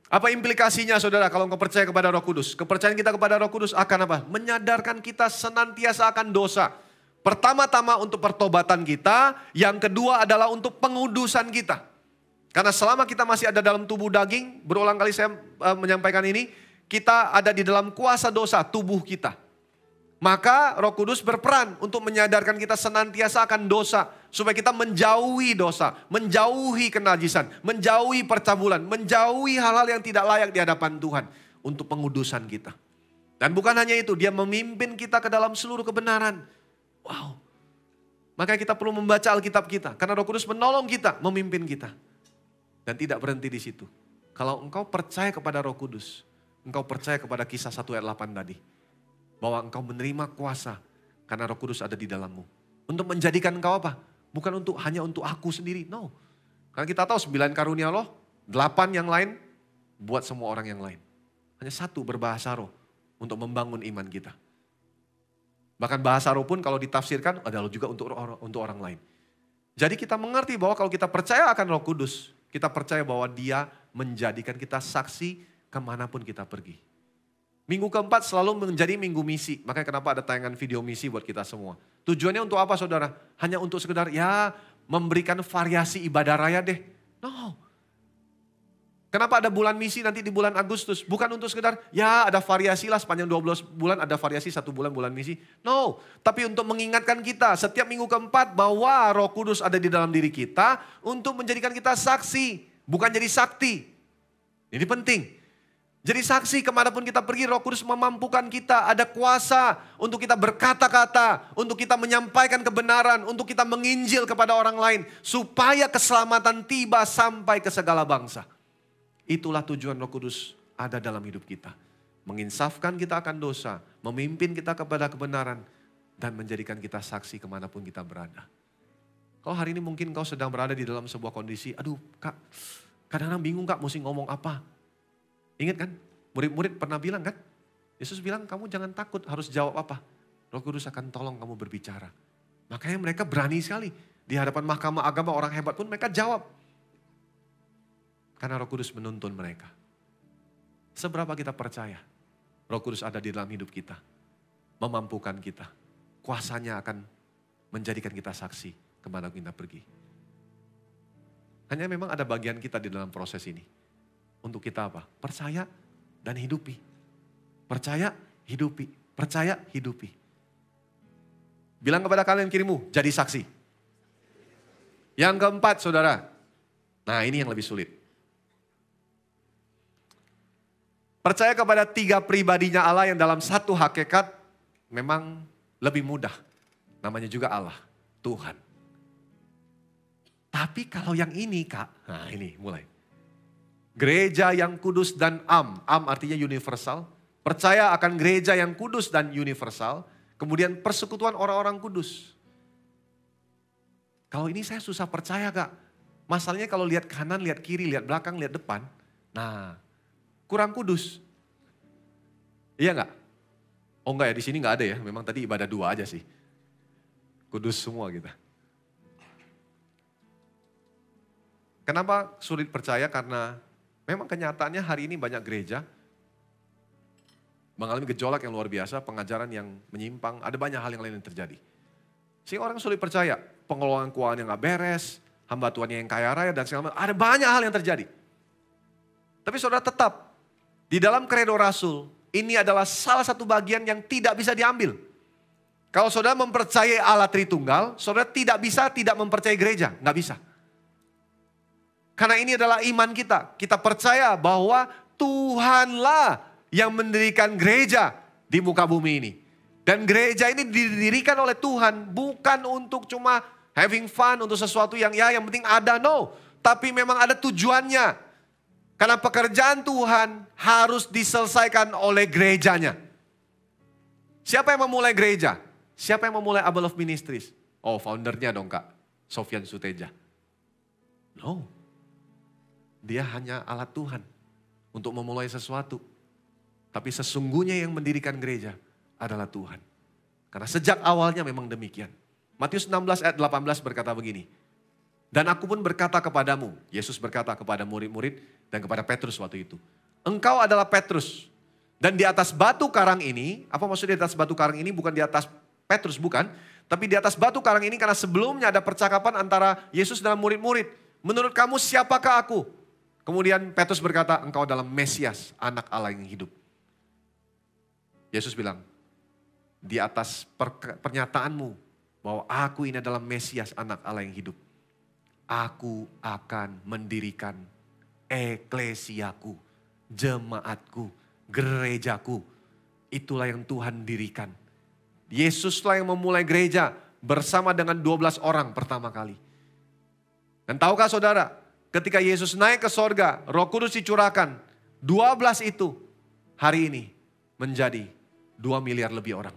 Apa implikasinya saudara kalau engkau percaya kepada Roh Kudus? Kepercayaan kita kepada Roh Kudus akan apa? Menyadarkan kita senantiasa akan dosa. Pertama-tama untuk pertobatan kita. Yang kedua adalah untuk pengudusan kita. Karena selama kita masih ada dalam tubuh daging. Berulang kali saya menyampaikan ini. Kita ada di dalam kuasa dosa tubuh kita. Maka Roh Kudus berperan untuk menyadarkan kita senantiasa akan dosa. Supaya kita menjauhi dosa, menjauhi kenajisan, menjauhi percabulan, menjauhi hal-hal yang tidak layak di hadapan Tuhan. Untuk pengudusan kita. Dan bukan hanya itu, dia memimpin kita ke dalam seluruh kebenaran. Wow. Maka kita perlu membaca Alkitab kita. Karena Roh Kudus menolong kita, memimpin kita. Dan tidak berhenti di situ. Kalau engkau percaya kepada Roh Kudus, engkau percaya kepada Kisah 1 ayat 8 tadi. Bahwa engkau menerima kuasa karena Roh Kudus ada di dalammu. Untuk menjadikan engkau apa? Bukan hanya untuk aku sendiri, no. Karena kita tahu 9 karunia Allah, 8 yang lain buat semua orang yang lain. Hanya 1 berbahasa roh untuk membangun iman kita. Bahkan bahasa roh pun kalau ditafsirkan adalah juga untuk orang lain. Jadi kita mengerti bahwa kalau kita percaya akan Roh Kudus, kita percaya bahwa dia menjadikan kita saksi kemanapun kita pergi. Minggu keempat selalu menjadi minggu misi. Makanya kenapa ada tayangan video misi buat kita semua. Tujuannya untuk apa saudara? Hanya untuk sekedar memberikan variasi ibadah raya deh. No. Kenapa ada bulan misi nanti di bulan Agustus? Bukan untuk sekedar, ya ada variasi lah sepanjang 12 bulan ada variasi 1 bulan misi. No, tapi untuk mengingatkan kita setiap minggu keempat bahwa Roh Kudus ada di dalam diri kita untuk menjadikan kita saksi, bukan jadi sakti. Ini penting. Jadi saksi kemanapun kita pergi, Roh Kudus memampukan kita, ada kuasa untuk kita berkata-kata, untuk kita menyampaikan kebenaran, untuk kita menginjil kepada orang lain, supaya keselamatan tiba sampai ke segala bangsa. Itulah tujuan Roh Kudus ada dalam hidup kita. Menginsafkan kita akan dosa, memimpin kita kepada kebenaran, dan menjadikan kita saksi kemanapun kita berada. Kalau hari ini mungkin kau sedang berada di dalam sebuah kondisi, aduh kak, kadang-kadang bingung kak mesti ngomong apa. Ingat kan, murid-murid pernah bilang kan, Yesus bilang kamu jangan takut harus jawab apa. Roh Kudus akan tolong kamu berbicara. Makanya mereka berani sekali. Di hadapan mahkamah agama orang hebat pun mereka jawab. Karena Roh Kudus menuntun mereka. Seberapa kita percaya Roh Kudus ada di dalam hidup kita. Memampukan kita. Kuasanya akan menjadikan kita saksi kemana kita pergi. Hanya memang ada bagian kita di dalam proses ini. Untuk kita apa? Percaya dan hidupi. Percaya, hidupi. Percaya, hidupi. Bilang kepada kalian kirimu, jadi saksi. Yang keempat saudara. Nah ini yang lebih sulit. Percaya kepada 3 pribadinya Allah yang dalam satu hakikat memang lebih mudah. Namanya juga Allah, Tuhan. Tapi kalau yang ini kak, nah ini mulai. Gereja yang kudus dan am artinya universal. Percaya akan gereja yang kudus dan universal. Kemudian persekutuan orang-orang kudus. Kalau ini saya susah percaya kak. Masalahnya kalau lihat kanan, lihat kiri, lihat belakang, lihat depan. Nah, kurang kudus. Iya enggak? Oh enggak ya, di sini enggak ada ya. Memang tadi ibadah 2 aja sih. Kudus semua kita. Kenapa sulit percaya? Karena memang kenyataannya hari ini banyak gereja mengalami gejolak yang luar biasa, pengajaran yang menyimpang, ada banyak hal yang lain yang terjadi. Sehingga orang sulit percaya, pengelolaan keuangan yang gak beres, hamba Tuhan yang kaya raya dan segala macam, ada banyak hal yang terjadi. Tapi saudara tetap, di dalam kredo Rasul, ini adalah salah satu bagian yang tidak bisa diambil. Kalau saudara mempercayai Allah Tritunggal, saudara tidak bisa tidak mempercayai gereja, gak bisa. Karena ini adalah iman kita. Kita percaya bahwa Tuhanlah yang mendirikan gereja di muka bumi ini. Dan gereja ini didirikan oleh Tuhan bukan untuk cuma having fun, untuk sesuatu yang yang penting ada, no. Tapi memang ada tujuannya. Karena pekerjaan Tuhan harus diselesaikan oleh gerejanya. Siapa yang memulai gereja? Siapa yang memulai Abel of Ministries? Oh foundernya dong kak, Sofyan Suteja. No. Dia hanya alat Tuhan untuk memulai sesuatu. Tapi sesungguhnya yang mendirikan gereja adalah Tuhan. Karena sejak awalnya memang demikian. Matius 16 ayat 18 berkata begini. Dan aku pun berkata kepadamu, Yesus berkata kepada murid-murid dan kepada Petrus waktu itu. Engkau adalah Petrus. Dan di atas batu karang ini, apa maksudnya di atas batu karang ini? Bukan di atas Petrus, bukan. Tapi di atas batu karang ini karena sebelumnya ada percakapan antara Yesus dan murid-murid. Menurut kamu siapakah aku? Kemudian Petrus berkata, engkau adalah Mesias, anak Allah yang hidup. Yesus bilang, di atas pernyataanmu bahwa aku ini adalah Mesias, anak Allah yang hidup. Aku akan mendirikan eklesiaku, jemaatku, gerejaku. Itulah yang Tuhan dirikan. Yesuslah yang memulai gereja bersama dengan 12 orang pertama kali. Dan tahukah saudara? Ketika Yesus naik ke sorga, Roh Kudus dicurahkan. 12 itu hari ini menjadi 2 miliar lebih orang.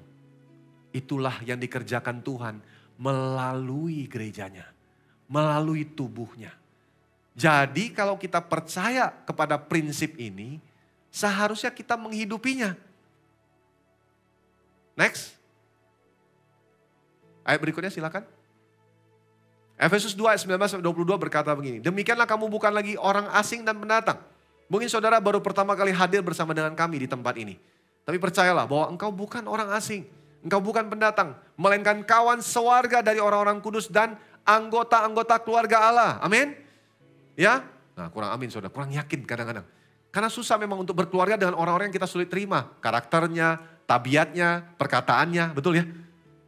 Itulah yang dikerjakan Tuhan melalui gerejanya. Melalui tubuhnya. Jadi kalau kita percaya kepada prinsip ini, seharusnya kita menghidupinya. Next. Ayat berikutnya silakan. Efesus 2 ayat 19-22 berkata begini. Demikianlah kamu bukan lagi orang asing dan pendatang. Mungkin saudara baru pertama kali hadir bersama dengan kami di tempat ini. Tapi percayalah bahwa engkau bukan orang asing. Engkau bukan pendatang. Melainkan kawan sewarga dari orang-orang kudus dan anggota-anggota keluarga Allah. Amin. Ya. Nah kurang amin saudara, kurang yakin kadang-kadang. Karena susah memang untuk berkeluarga dengan orang-orang yang kita sulit terima. Karakternya, tabiatnya, perkataannya, betul ya?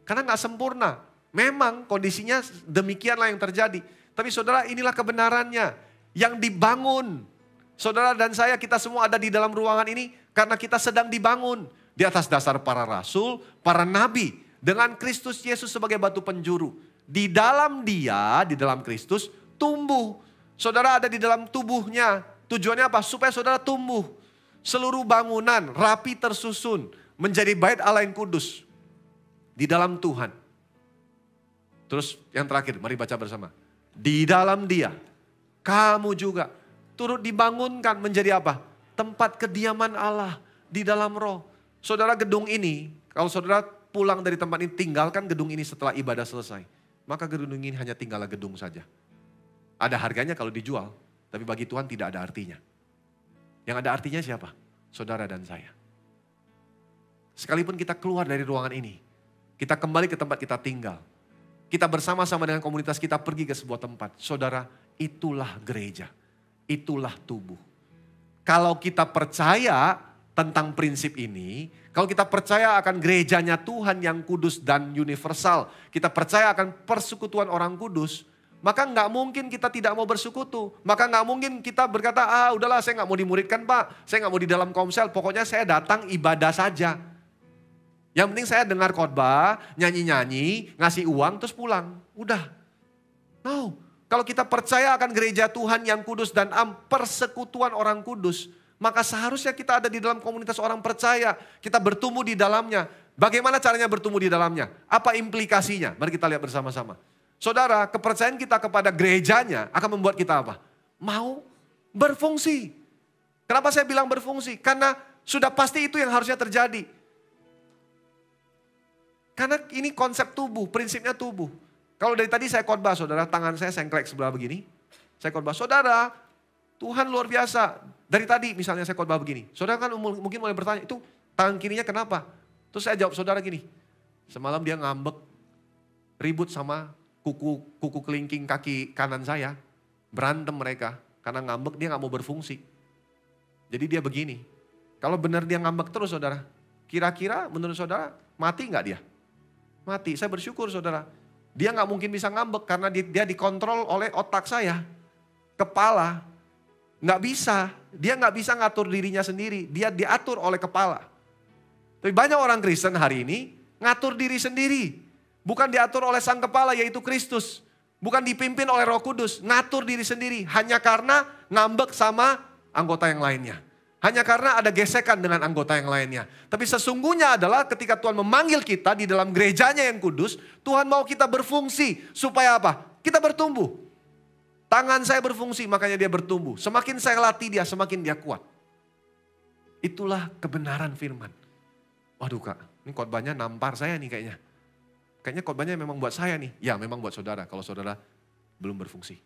Karena gak sempurna. Memang kondisinya demikianlah yang terjadi. Tapi saudara inilah kebenarannya yang dibangun. Saudara dan saya kita semua ada di dalam ruangan ini karena kita sedang dibangun. Di atas dasar para rasul, para nabi. Dengan Kristus Yesus sebagai batu penjuru. Di dalam dia, di dalam Kristus tumbuh. Saudara ada di dalam tubuhnya. Tujuannya apa? Supaya saudara tumbuh. Seluruh bangunan rapi tersusun. Menjadi bait Allah yang kudus. Di dalam Tuhan. Terus yang terakhir, mari baca bersama. Di dalam dia, kamu juga turut dibangunkan menjadi apa? Tempat kediaman Allah di dalam roh. Saudara gedung ini, kalau saudara pulang dari tempat ini, tinggalkan gedung ini setelah ibadah selesai. Maka gedung ini hanya tinggallah gedung saja. Ada harganya kalau dijual, tapi bagi Tuhan tidak ada artinya. Yang ada artinya siapa? Saudara dan saya. Sekalipun kita keluar dari ruangan ini, kita kembali ke tempat kita tinggal. Kita bersama-sama dengan komunitas kita pergi ke sebuah tempat. Saudara, itulah gereja. Itulah tubuh. Kalau kita percaya tentang prinsip ini, kalau kita percaya akan gerejanya Tuhan yang kudus dan universal, kita percaya akan persekutuan orang kudus, maka nggak mungkin kita tidak mau bersekutu. Maka nggak mungkin kita berkata, udahlah saya nggak mau dimuridkan Pak, saya nggak mau di dalam komsel, pokoknya saya datang ibadah saja. Yang penting saya dengar khotbah, nyanyi-nyanyi, ngasih uang, terus pulang. Udah. No. Kalau kita percaya akan gereja Tuhan yang kudus dan persekutuan orang kudus, maka seharusnya kita ada di dalam komunitas orang percaya. Kita bertumbuh di dalamnya. Bagaimana caranya bertumbuh di dalamnya? Apa implikasinya? Mari kita lihat bersama-sama. Saudara, kepercayaan kita kepada gerejanya akan membuat kita apa? Mau berfungsi. Kenapa saya bilang berfungsi? Karena sudah pasti itu yang harusnya terjadi. Karena ini konsep tubuh, prinsipnya tubuh. Kalau dari tadi saya khotbah, saudara, tangan saya sengklek sebelah begini. Saya khotbah, saudara, Tuhan luar biasa. Dari tadi misalnya saya khotbah begini. Saudara kan mungkin mulai bertanya, itu tangan kirinya kenapa? Terus saya jawab saudara gini, semalam dia ngambek, ribut sama kuku kelingking kaki kanan saya. Berantem mereka, karena ngambek dia gak mau berfungsi. Jadi dia begini, kalau benar dia ngambek terus saudara, kira-kira menurut saudara mati gak dia? Mati. Saya bersyukur saudara. Dia gak mungkin bisa ngambek karena dia dikontrol oleh otak saya. Kepala. Gak bisa. Dia gak bisa ngatur dirinya sendiri. Dia diatur oleh kepala. Tapi banyak orang Kristen hari ini ngatur diri sendiri. Bukan diatur oleh sang kepala yaitu Kristus. Bukan dipimpin oleh Roh Kudus. Ngatur diri sendiri. Hanya karena ngambek sama anggota yang lainnya. Hanya karena ada gesekan dengan anggota yang lainnya. Tapi sesungguhnya adalah ketika Tuhan memanggil kita di dalam gerejanya yang kudus, Tuhan mau kita berfungsi. Supaya apa? Kita bertumbuh. Tangan saya berfungsi, makanya dia bertumbuh. Semakin saya latih dia, semakin dia kuat. Itulah kebenaran firman. Waduh Kak, ini khotbahnya nampar saya nih kayaknya. Kayaknya khotbahnya memang buat saya nih. Ya memang buat saudara, kalau saudara belum berfungsi.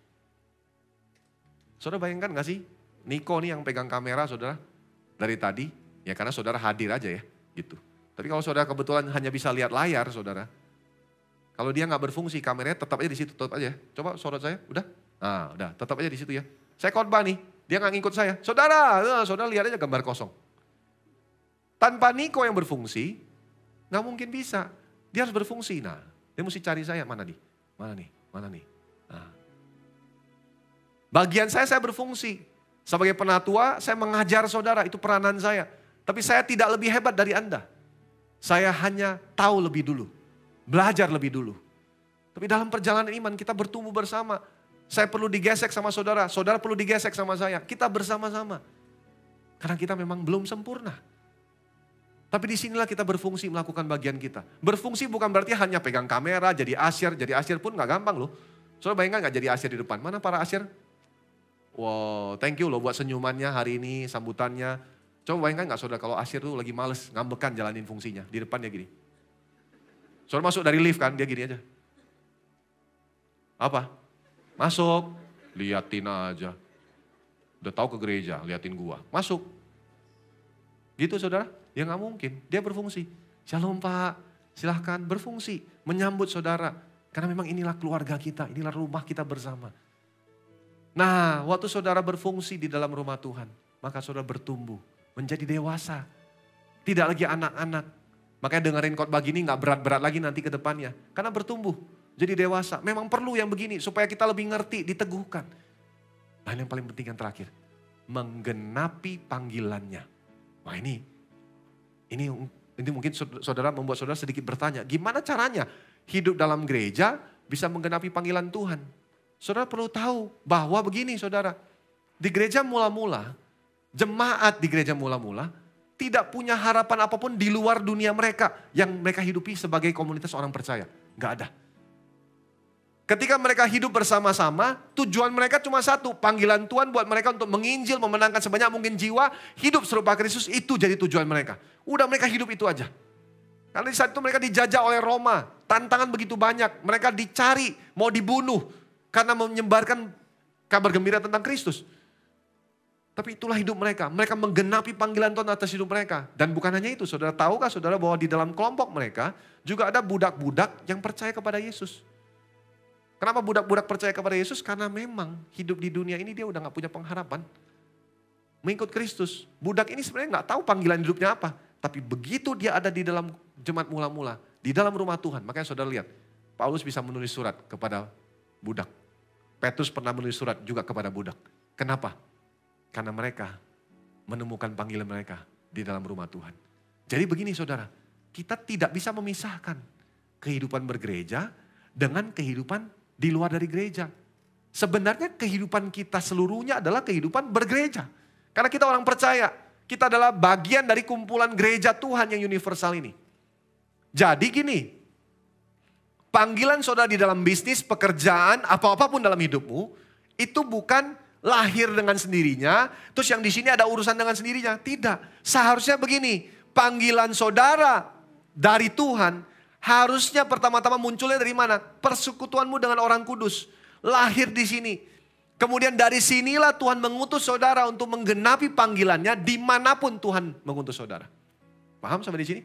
Saudara bayangkan gak sih? Niko nih yang pegang kamera saudara dari tadi, ya karena saudara hadir aja ya gitu. Tapi kalau saudara kebetulan hanya bisa lihat layar saudara, kalau dia nggak berfungsi kameranya tetap aja di situ, tetap aja. Coba sorot saya, udah? Nah udah, tetap aja di situ ya. Saya khotbah nih, dia nggak ngikut saya. Saudara lihat aja gambar kosong. Tanpa Niko yang berfungsi, nggak mungkin bisa. Dia harus berfungsi. Nah, dia mesti cari saya, mana nih? Nah. Bagian saya berfungsi. Sebagai penatua, saya mengajar saudara, itu peranan saya. Tapi saya tidak lebih hebat dari Anda. Saya hanya tahu lebih dulu, belajar lebih dulu. Tapi dalam perjalanan iman kita bertumbuh bersama. Saya perlu digesek sama saudara, saudara perlu digesek sama saya. Kita bersama-sama. Karena kita memang belum sempurna. Tapi disinilah kita berfungsi melakukan bagian kita. Berfungsi bukan berarti hanya pegang kamera, jadi asyir pun gak gampang loh. Saudara bayangkan gak jadi asyir di depan, mana para asyir? Wow, thank you loh buat senyumannya hari ini, sambutannya. Coba bayangkan gak saudara kalau asyir tuh lagi males ngambekan jalanin fungsinya. Di depan dia gini. Saudara masuk dari lift kan, dia gini aja. Apa? Masuk, liatin aja. Udah tahu ke gereja, liatin gua. Masuk. Gitu saudara, dia gak mungkin, dia berfungsi. Shalom Pak, silahkan berfungsi, menyambut saudara. Karena memang inilah keluarga kita, inilah rumah kita bersama. Nah, waktu saudara berfungsi di dalam rumah Tuhan, maka saudara bertumbuh, menjadi dewasa. Tidak lagi anak-anak. Makanya dengerin khotbah gini gak berat-berat lagi nanti ke depannya. Karena bertumbuh, jadi dewasa. Memang perlu yang begini, supaya kita lebih ngerti, diteguhkan. Dan yang paling penting yang terakhir, menggenapi panggilannya. Wah ini mungkin saudara membuat saudara sedikit bertanya, gimana caranya hidup dalam gereja bisa menggenapi panggilan Tuhan? Saudara perlu tahu bahwa begini saudara, di gereja mula-mula, jemaat di gereja mula-mula tidak punya harapan apapun di luar dunia mereka yang mereka hidupi sebagai komunitas orang percaya. Gak ada. Ketika mereka hidup bersama-sama, tujuan mereka cuma satu, panggilan Tuhan buat mereka untuk menginjil, memenangkan sebanyak mungkin jiwa, hidup serupa Kristus, itu jadi tujuan mereka. Udah mereka hidup itu aja. Karena di saat itu mereka dijajah oleh Roma, tantangan begitu banyak, mereka dicari, mau dibunuh. Karena menyebarkan kabar gembira tentang Kristus. Tapi itulah hidup mereka. Mereka menggenapi panggilan Tuhan atas hidup mereka. Dan bukan hanya itu, saudara tahukah saudara bahwa di dalam kelompok mereka juga ada budak-budak yang percaya kepada Yesus. Kenapa budak-budak percaya kepada Yesus? Karena memang hidup di dunia ini dia udah gak punya pengharapan. Mengikut Kristus. Budak ini sebenarnya gak tahu panggilan hidupnya apa. Tapi begitu dia ada di dalam jemaat mula-mula, di dalam rumah Tuhan. Makanya saudara lihat, Paulus bisa menulis surat kepada budak. Petrus pernah menulis surat juga kepada budak. Kenapa? Karena mereka menemukan panggilan mereka di dalam rumah Tuhan. Jadi begini saudara, kita tidak bisa memisahkan kehidupan bergereja dengan kehidupan di luar dari gereja. Sebenarnya kehidupan kita seluruhnya adalah kehidupan bergereja. Karena kita orang percaya, kita adalah bagian dari kumpulan gereja Tuhan yang universal ini. Jadi gini, panggilan saudara di dalam bisnis, pekerjaan, apapun dalam hidupmu, itu bukan lahir dengan sendirinya, terus yang di sini ada urusan dengan sendirinya. Tidak, seharusnya begini, panggilan saudara dari Tuhan harusnya pertama-tama munculnya dari mana? Persekutuanmu dengan orang kudus, lahir di sini. Kemudian dari sinilah Tuhan mengutus saudara untuk menggenapi panggilannya dimanapun Tuhan mengutus saudara. Paham sampai di sini?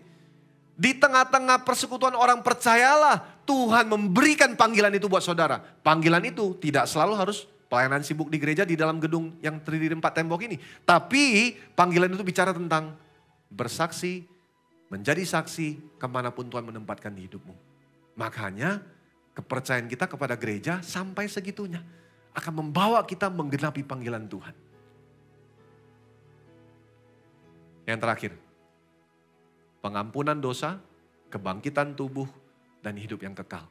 Di tengah-tengah persekutuan orang percayalah Tuhan memberikan panggilan itu buat saudara. Panggilan itu tidak selalu harus pelayanan sibuk di gereja di dalam gedung yang terdiri 4 tembok ini. Tapi panggilan itu bicara tentang bersaksi, menjadi saksi kemanapun Tuhan menempatkan di hidupmu. Makanya kepercayaan kita kepada gereja sampai segitunya akan membawa kita menggenapi panggilan Tuhan. Yang terakhir, pengampunan dosa, kebangkitan tubuh, dan hidup yang kekal.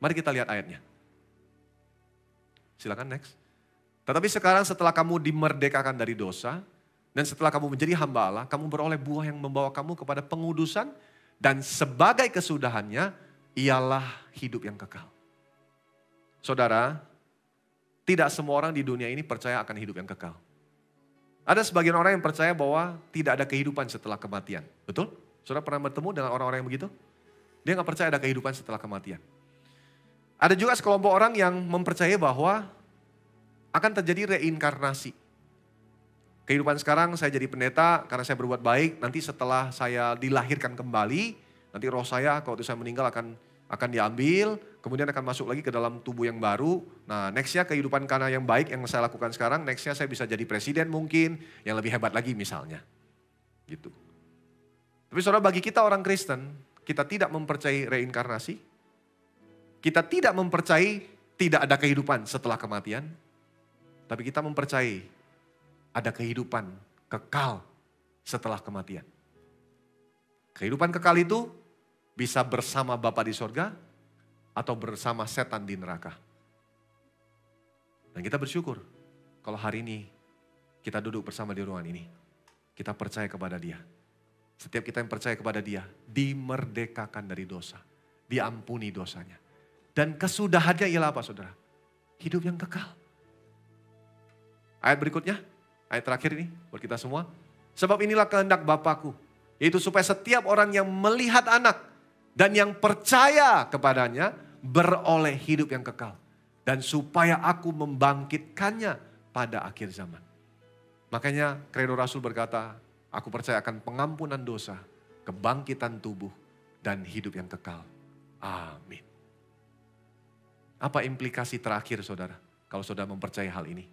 Mari kita lihat ayatnya. Silakan next. Tetapi sekarang setelah kamu dimerdekakan dari dosa, dan setelah kamu menjadi hamba Allah, kamu beroleh buah yang membawa kamu kepada pengudusan, dan sebagai kesudahannya, ialah hidup yang kekal. Saudara, tidak semua orang di dunia ini percaya akan hidup yang kekal. Ada sebagian orang yang percaya bahwa tidak ada kehidupan setelah kematian. Betul? Saudara pernah bertemu dengan orang-orang yang begitu? Dia nggak percaya ada kehidupan setelah kematian. Ada juga sekelompok orang yang mempercayai bahwa akan terjadi reinkarnasi. Kehidupan sekarang saya jadi pendeta karena saya berbuat baik, nanti setelah saya dilahirkan kembali, nanti roh saya kalau saya meninggal akan diambil, kemudian akan masuk lagi ke dalam tubuh yang baru. Nah nextnya kehidupan karena yang baik yang saya lakukan sekarang, nextnya saya bisa jadi presiden mungkin, yang lebih hebat lagi misalnya. Gitu. Tapi saudara bagi kita orang Kristen, kita tidak mempercayai reinkarnasi, kita tidak mempercayai tidak ada kehidupan setelah kematian, tapi kita mempercayai ada kehidupan kekal setelah kematian. Kehidupan kekal itu bisa bersama Bapa di sorga atau bersama setan di neraka. Dan kita bersyukur kalau hari ini kita duduk bersama di ruangan ini. Kita percaya kepada Dia. Setiap kita yang percaya kepada Dia, dimerdekakan dari dosa. Diampuni dosanya. Dan kesudahannya ialah apa saudara? Hidup yang kekal. Ayat berikutnya, ayat terakhir ini buat kita semua. Sebab inilah kehendak Bapakku, yaitu supaya setiap orang yang melihat anak dan yang percaya kepadanya beroleh hidup yang kekal. Dan supaya aku membangkitkannya pada akhir zaman. Makanya Credo Rasul berkata, aku percaya akan pengampunan dosa, kebangkitan tubuh, dan hidup yang kekal. Amin. Apa implikasi terakhir saudara? kalau saudara mempercayai hal ini.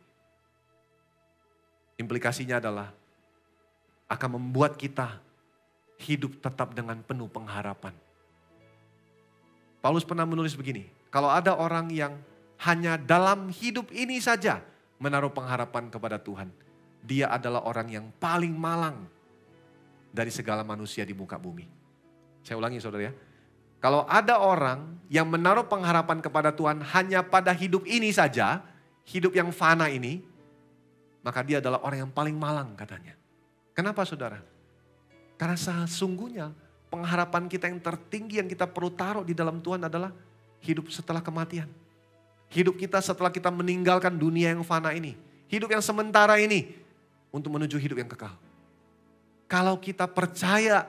Implikasinya adalah akan membuat kita hidup tetap dengan penuh pengharapan. Paulus pernah menulis begini, kalau ada orang yang hanya dalam hidup ini saja menaruh pengharapan kepada Tuhan, dia adalah orang yang paling malang dari segala manusia di muka bumi. Saya ulangi saudara ya. Kalau ada orang yang menaruh pengharapan kepada Tuhan hanya pada hidup ini saja, hidup yang fana ini, maka dia adalah orang yang paling malang katanya. Kenapa saudara? Karena sesungguhnya pengharapan kita yang tertinggi yang kita perlu taruh di dalam Tuhan adalah hidup setelah kematian. Hidup kita setelah kita meninggalkan dunia yang fana ini. Hidup yang sementara ini untuk menuju hidup yang kekal. Kalau kita percaya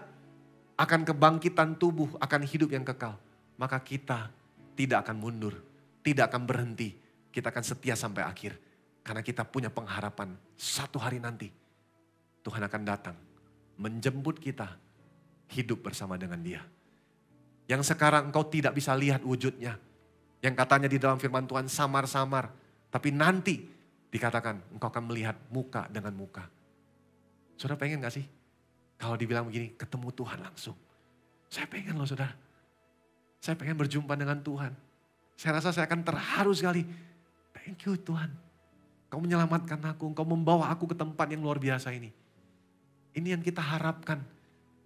akan kebangkitan tubuh, akan hidup yang kekal, maka kita tidak akan mundur, tidak akan berhenti. Kita akan setia sampai akhir. Karena kita punya pengharapan satu hari nanti Tuhan akan datang menjemput kita hidup bersama dengan Dia. Yang sekarang engkau tidak bisa lihat wujudnya. Yang katanya di dalam firman Tuhan samar-samar. Tapi nanti dikatakan engkau akan melihat muka dengan muka. Saudara pengen gak sih? Kalau dibilang begini, ketemu Tuhan langsung. Saya pengen loh saudara. Saya pengen berjumpa dengan Tuhan. Saya rasa saya akan terharu sekali. Thank you Tuhan. Kau menyelamatkan aku, Engkau membawa aku ke tempat yang luar biasa ini. Ini yang kita harapkan.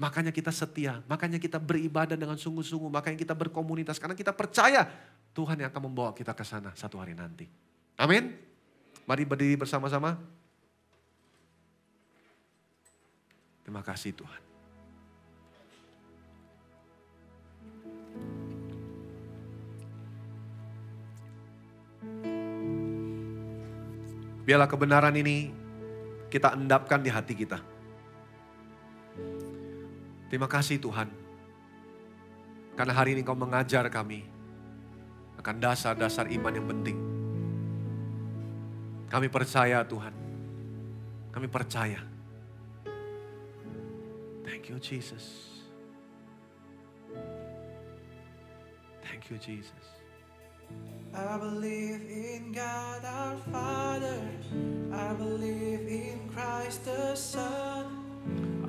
Makanya kita setia, makanya kita beribadah dengan sungguh-sungguh, makanya kita berkomunitas. Karena kita percaya Tuhan yang akan membawa kita ke sana satu hari nanti. Amin. Mari berdiri bersama-sama. Terima kasih Tuhan. Biarlah kebenaran ini kita endapkan di hati kita. Terima kasih Tuhan. Karena hari ini Kau mengajar kami akan dasar-dasar iman yang penting. Kami percaya Tuhan. Kami percaya. Thank you Jesus. Thank you Jesus. I believe in God our Father. I believe in Christ the Son.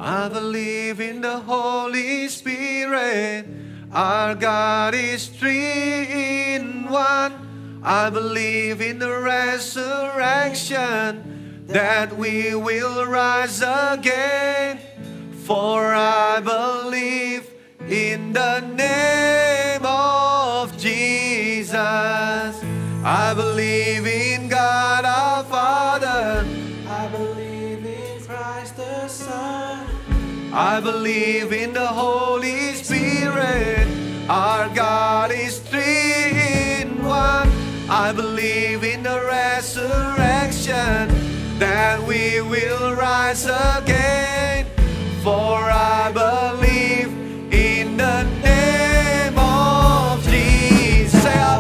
I believe in the Holy Spirit. Our God is three in one. I believe in the resurrection, that we will rise again. For I believe in the name of Jesus. I believe in God our Father. I believe in Christ the Son. I believe in the Holy Spirit. Our God is three in one. I believe in the resurrection, that we will rise again. For I believe in the name of Jesus. Say I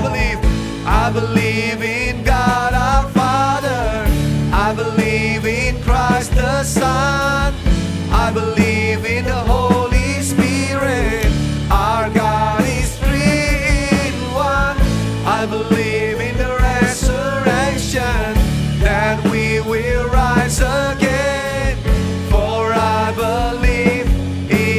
believe in God our Father. I believe in Christ the Son. I believe in the Holy Spirit. Our God is three in one. I believe in the resurrection, that we will rise again. For I believe in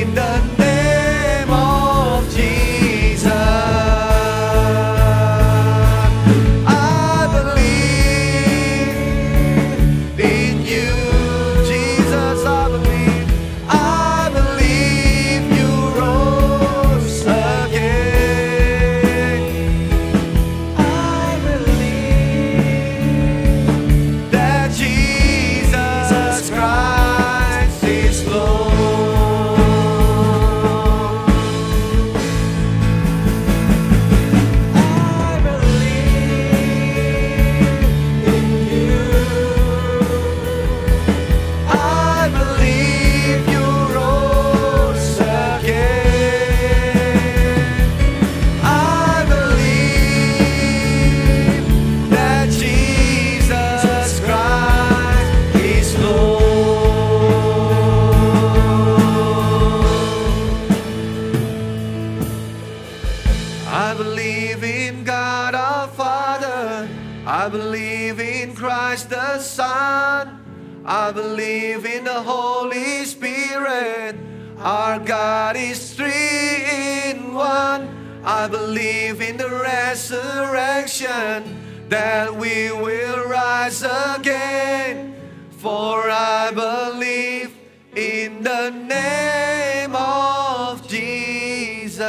believe in Christ the Son. I believe in the Holy Spirit. Our God is three in one. I believe in the resurrection, that we will rise again. For I believe in the name of Jesus.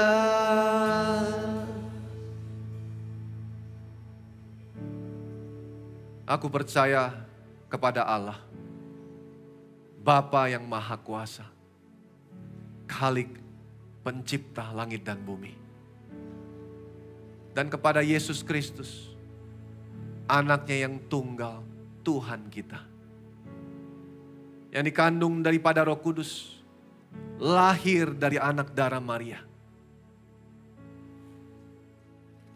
Aku percaya kepada Allah, Bapa yang Maha Kuasa, Khalik, Pencipta langit dan bumi. Dan kepada Yesus Kristus, anaknya yang tunggal, Tuhan kita. Yang dikandung daripada Roh Kudus, lahir dari anak darah Maria.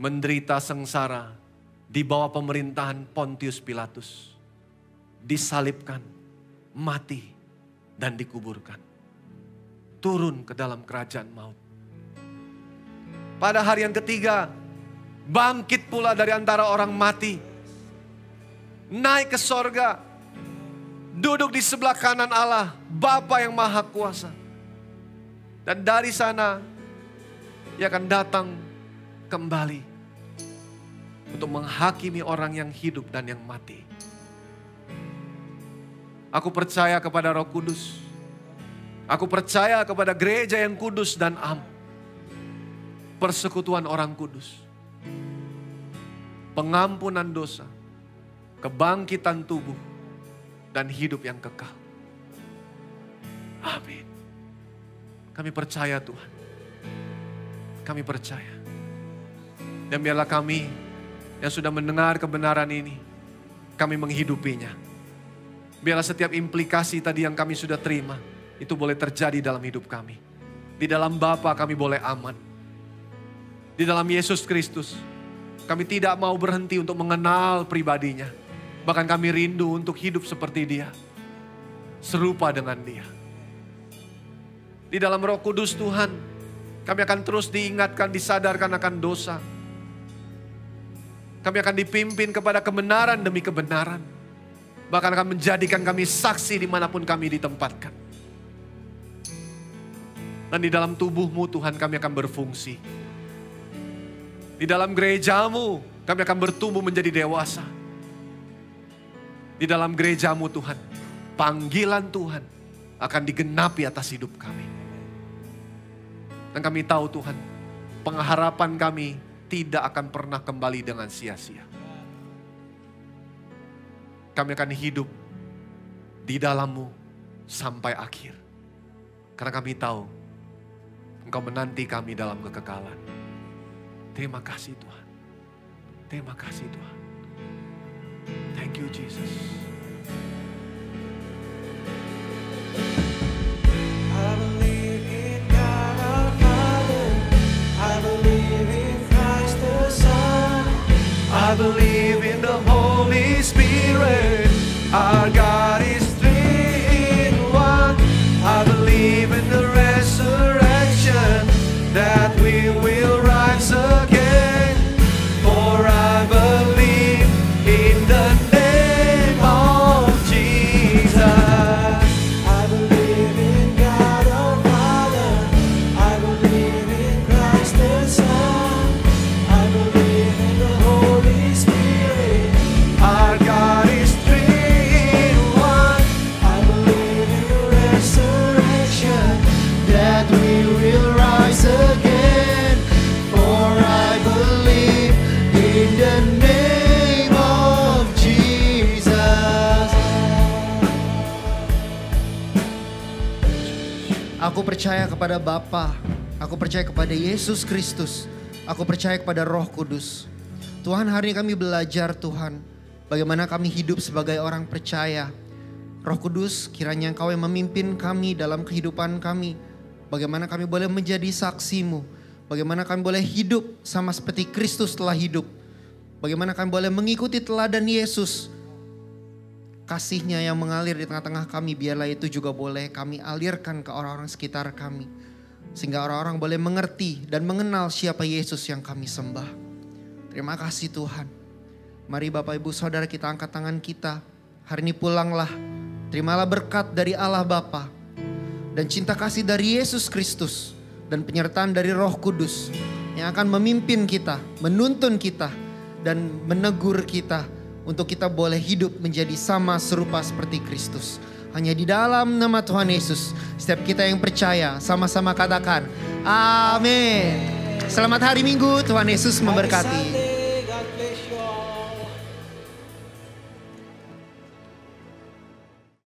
Menderita sengsara di bawah pemerintahan Pontius Pilatus. Disalibkan, mati, dan dikuburkan. Turun ke dalam kerajaan maut. Pada hari yang ketiga, bangkit pula dari antara orang mati. Naik ke sorga. Duduk di sebelah kanan Allah, Bapa yang Maha Kuasa. Dan dari sana, Ia akan datang kembali untuk menghakimi orang yang hidup dan yang mati. Aku percaya kepada Roh Kudus. Aku percaya kepada gereja yang kudus dan am. Persekutuan orang kudus. Pengampunan dosa, kebangkitan tubuh, dan hidup yang kekal. Amin. Kami percaya Tuhan. Kami percaya. Dan biarlah kami yang sudah mendengar kebenaran ini, kami menghidupinya. Biarlah setiap implikasi tadi yang kami sudah terima, itu boleh terjadi dalam hidup kami. Di dalam Bapa kami boleh aman. Di dalam Yesus Kristus, kami tidak mau berhenti untuk mengenal pribadinya. Bahkan kami rindu untuk hidup seperti Dia. Serupa dengan Dia. Di dalam Roh Kudus Tuhan, kami akan terus diingatkan, disadarkan akan dosa. Kami akan dipimpin kepada kebenaran demi kebenaran. Bahkan akan menjadikan kami saksi dimanapun kami ditempatkan. Dan di dalam tubuh-Mu Tuhan kami akan berfungsi. Di dalam gereja-Mu kami akan bertumbuh menjadi dewasa. Di dalam gereja-Mu Tuhan, panggilan Tuhan akan digenapi atas hidup kami. Dan kami tahu Tuhan, pengharapan kami tidak akan pernah kembali dengan sia-sia. Kami akan hidup di dalam-Mu sampai akhir. Karena kami tahu Engkau menanti kami dalam kekekalan. Terima kasih Tuhan. Terima kasih Tuhan. Thank you Jesus. I believe in God our Father. I believe in Christ the Son. I believe in the Holy Spirit. Our God is three in one. I believe in the resurrection, that we will rise again. For I believe in the name of Jesus. I believe in God our Father. I believe in Christ the Son. I believe in the Holy Spirit. Our God is three in one. I believe in the resurrection, that we will rise again. For I believe in the name of Jesus. Aku percaya kepada Bapa, aku percaya kepada Yesus Kristus, aku percaya kepada Roh Kudus. Tuhan, hari ini kami belajar Tuhan, bagaimana kami hidup sebagai orang percaya. Roh Kudus, kiranya Engkau yang memimpin kami dalam kehidupan kami. Bagaimana kami boleh menjadi saksi-Mu, bagaimana kami boleh hidup sama seperti Kristus telah hidup. Bagaimana kami boleh mengikuti teladan Yesus. Kasih-Nya yang mengalir di tengah-tengah kami, biarlah itu juga boleh kami alirkan ke orang-orang sekitar kami. Sehingga orang-orang boleh mengerti dan mengenal siapa Yesus yang kami sembah. Terima kasih Tuhan. Mari Bapak Ibu Saudara kita angkat tangan kita. Hari ini pulanglah. Terimalah berkat dari Allah Bapa dan cinta kasih dari Yesus Kristus dan penyertaan dari Roh Kudus yang akan memimpin kita, menuntun kita dan menegur kita untuk kita boleh hidup menjadi sama serupa seperti Kristus. Hanya di dalam nama Tuhan Yesus, setiap kita yang percaya sama-sama katakan amin. Selamat hari Minggu, Tuhan Yesus memberkati.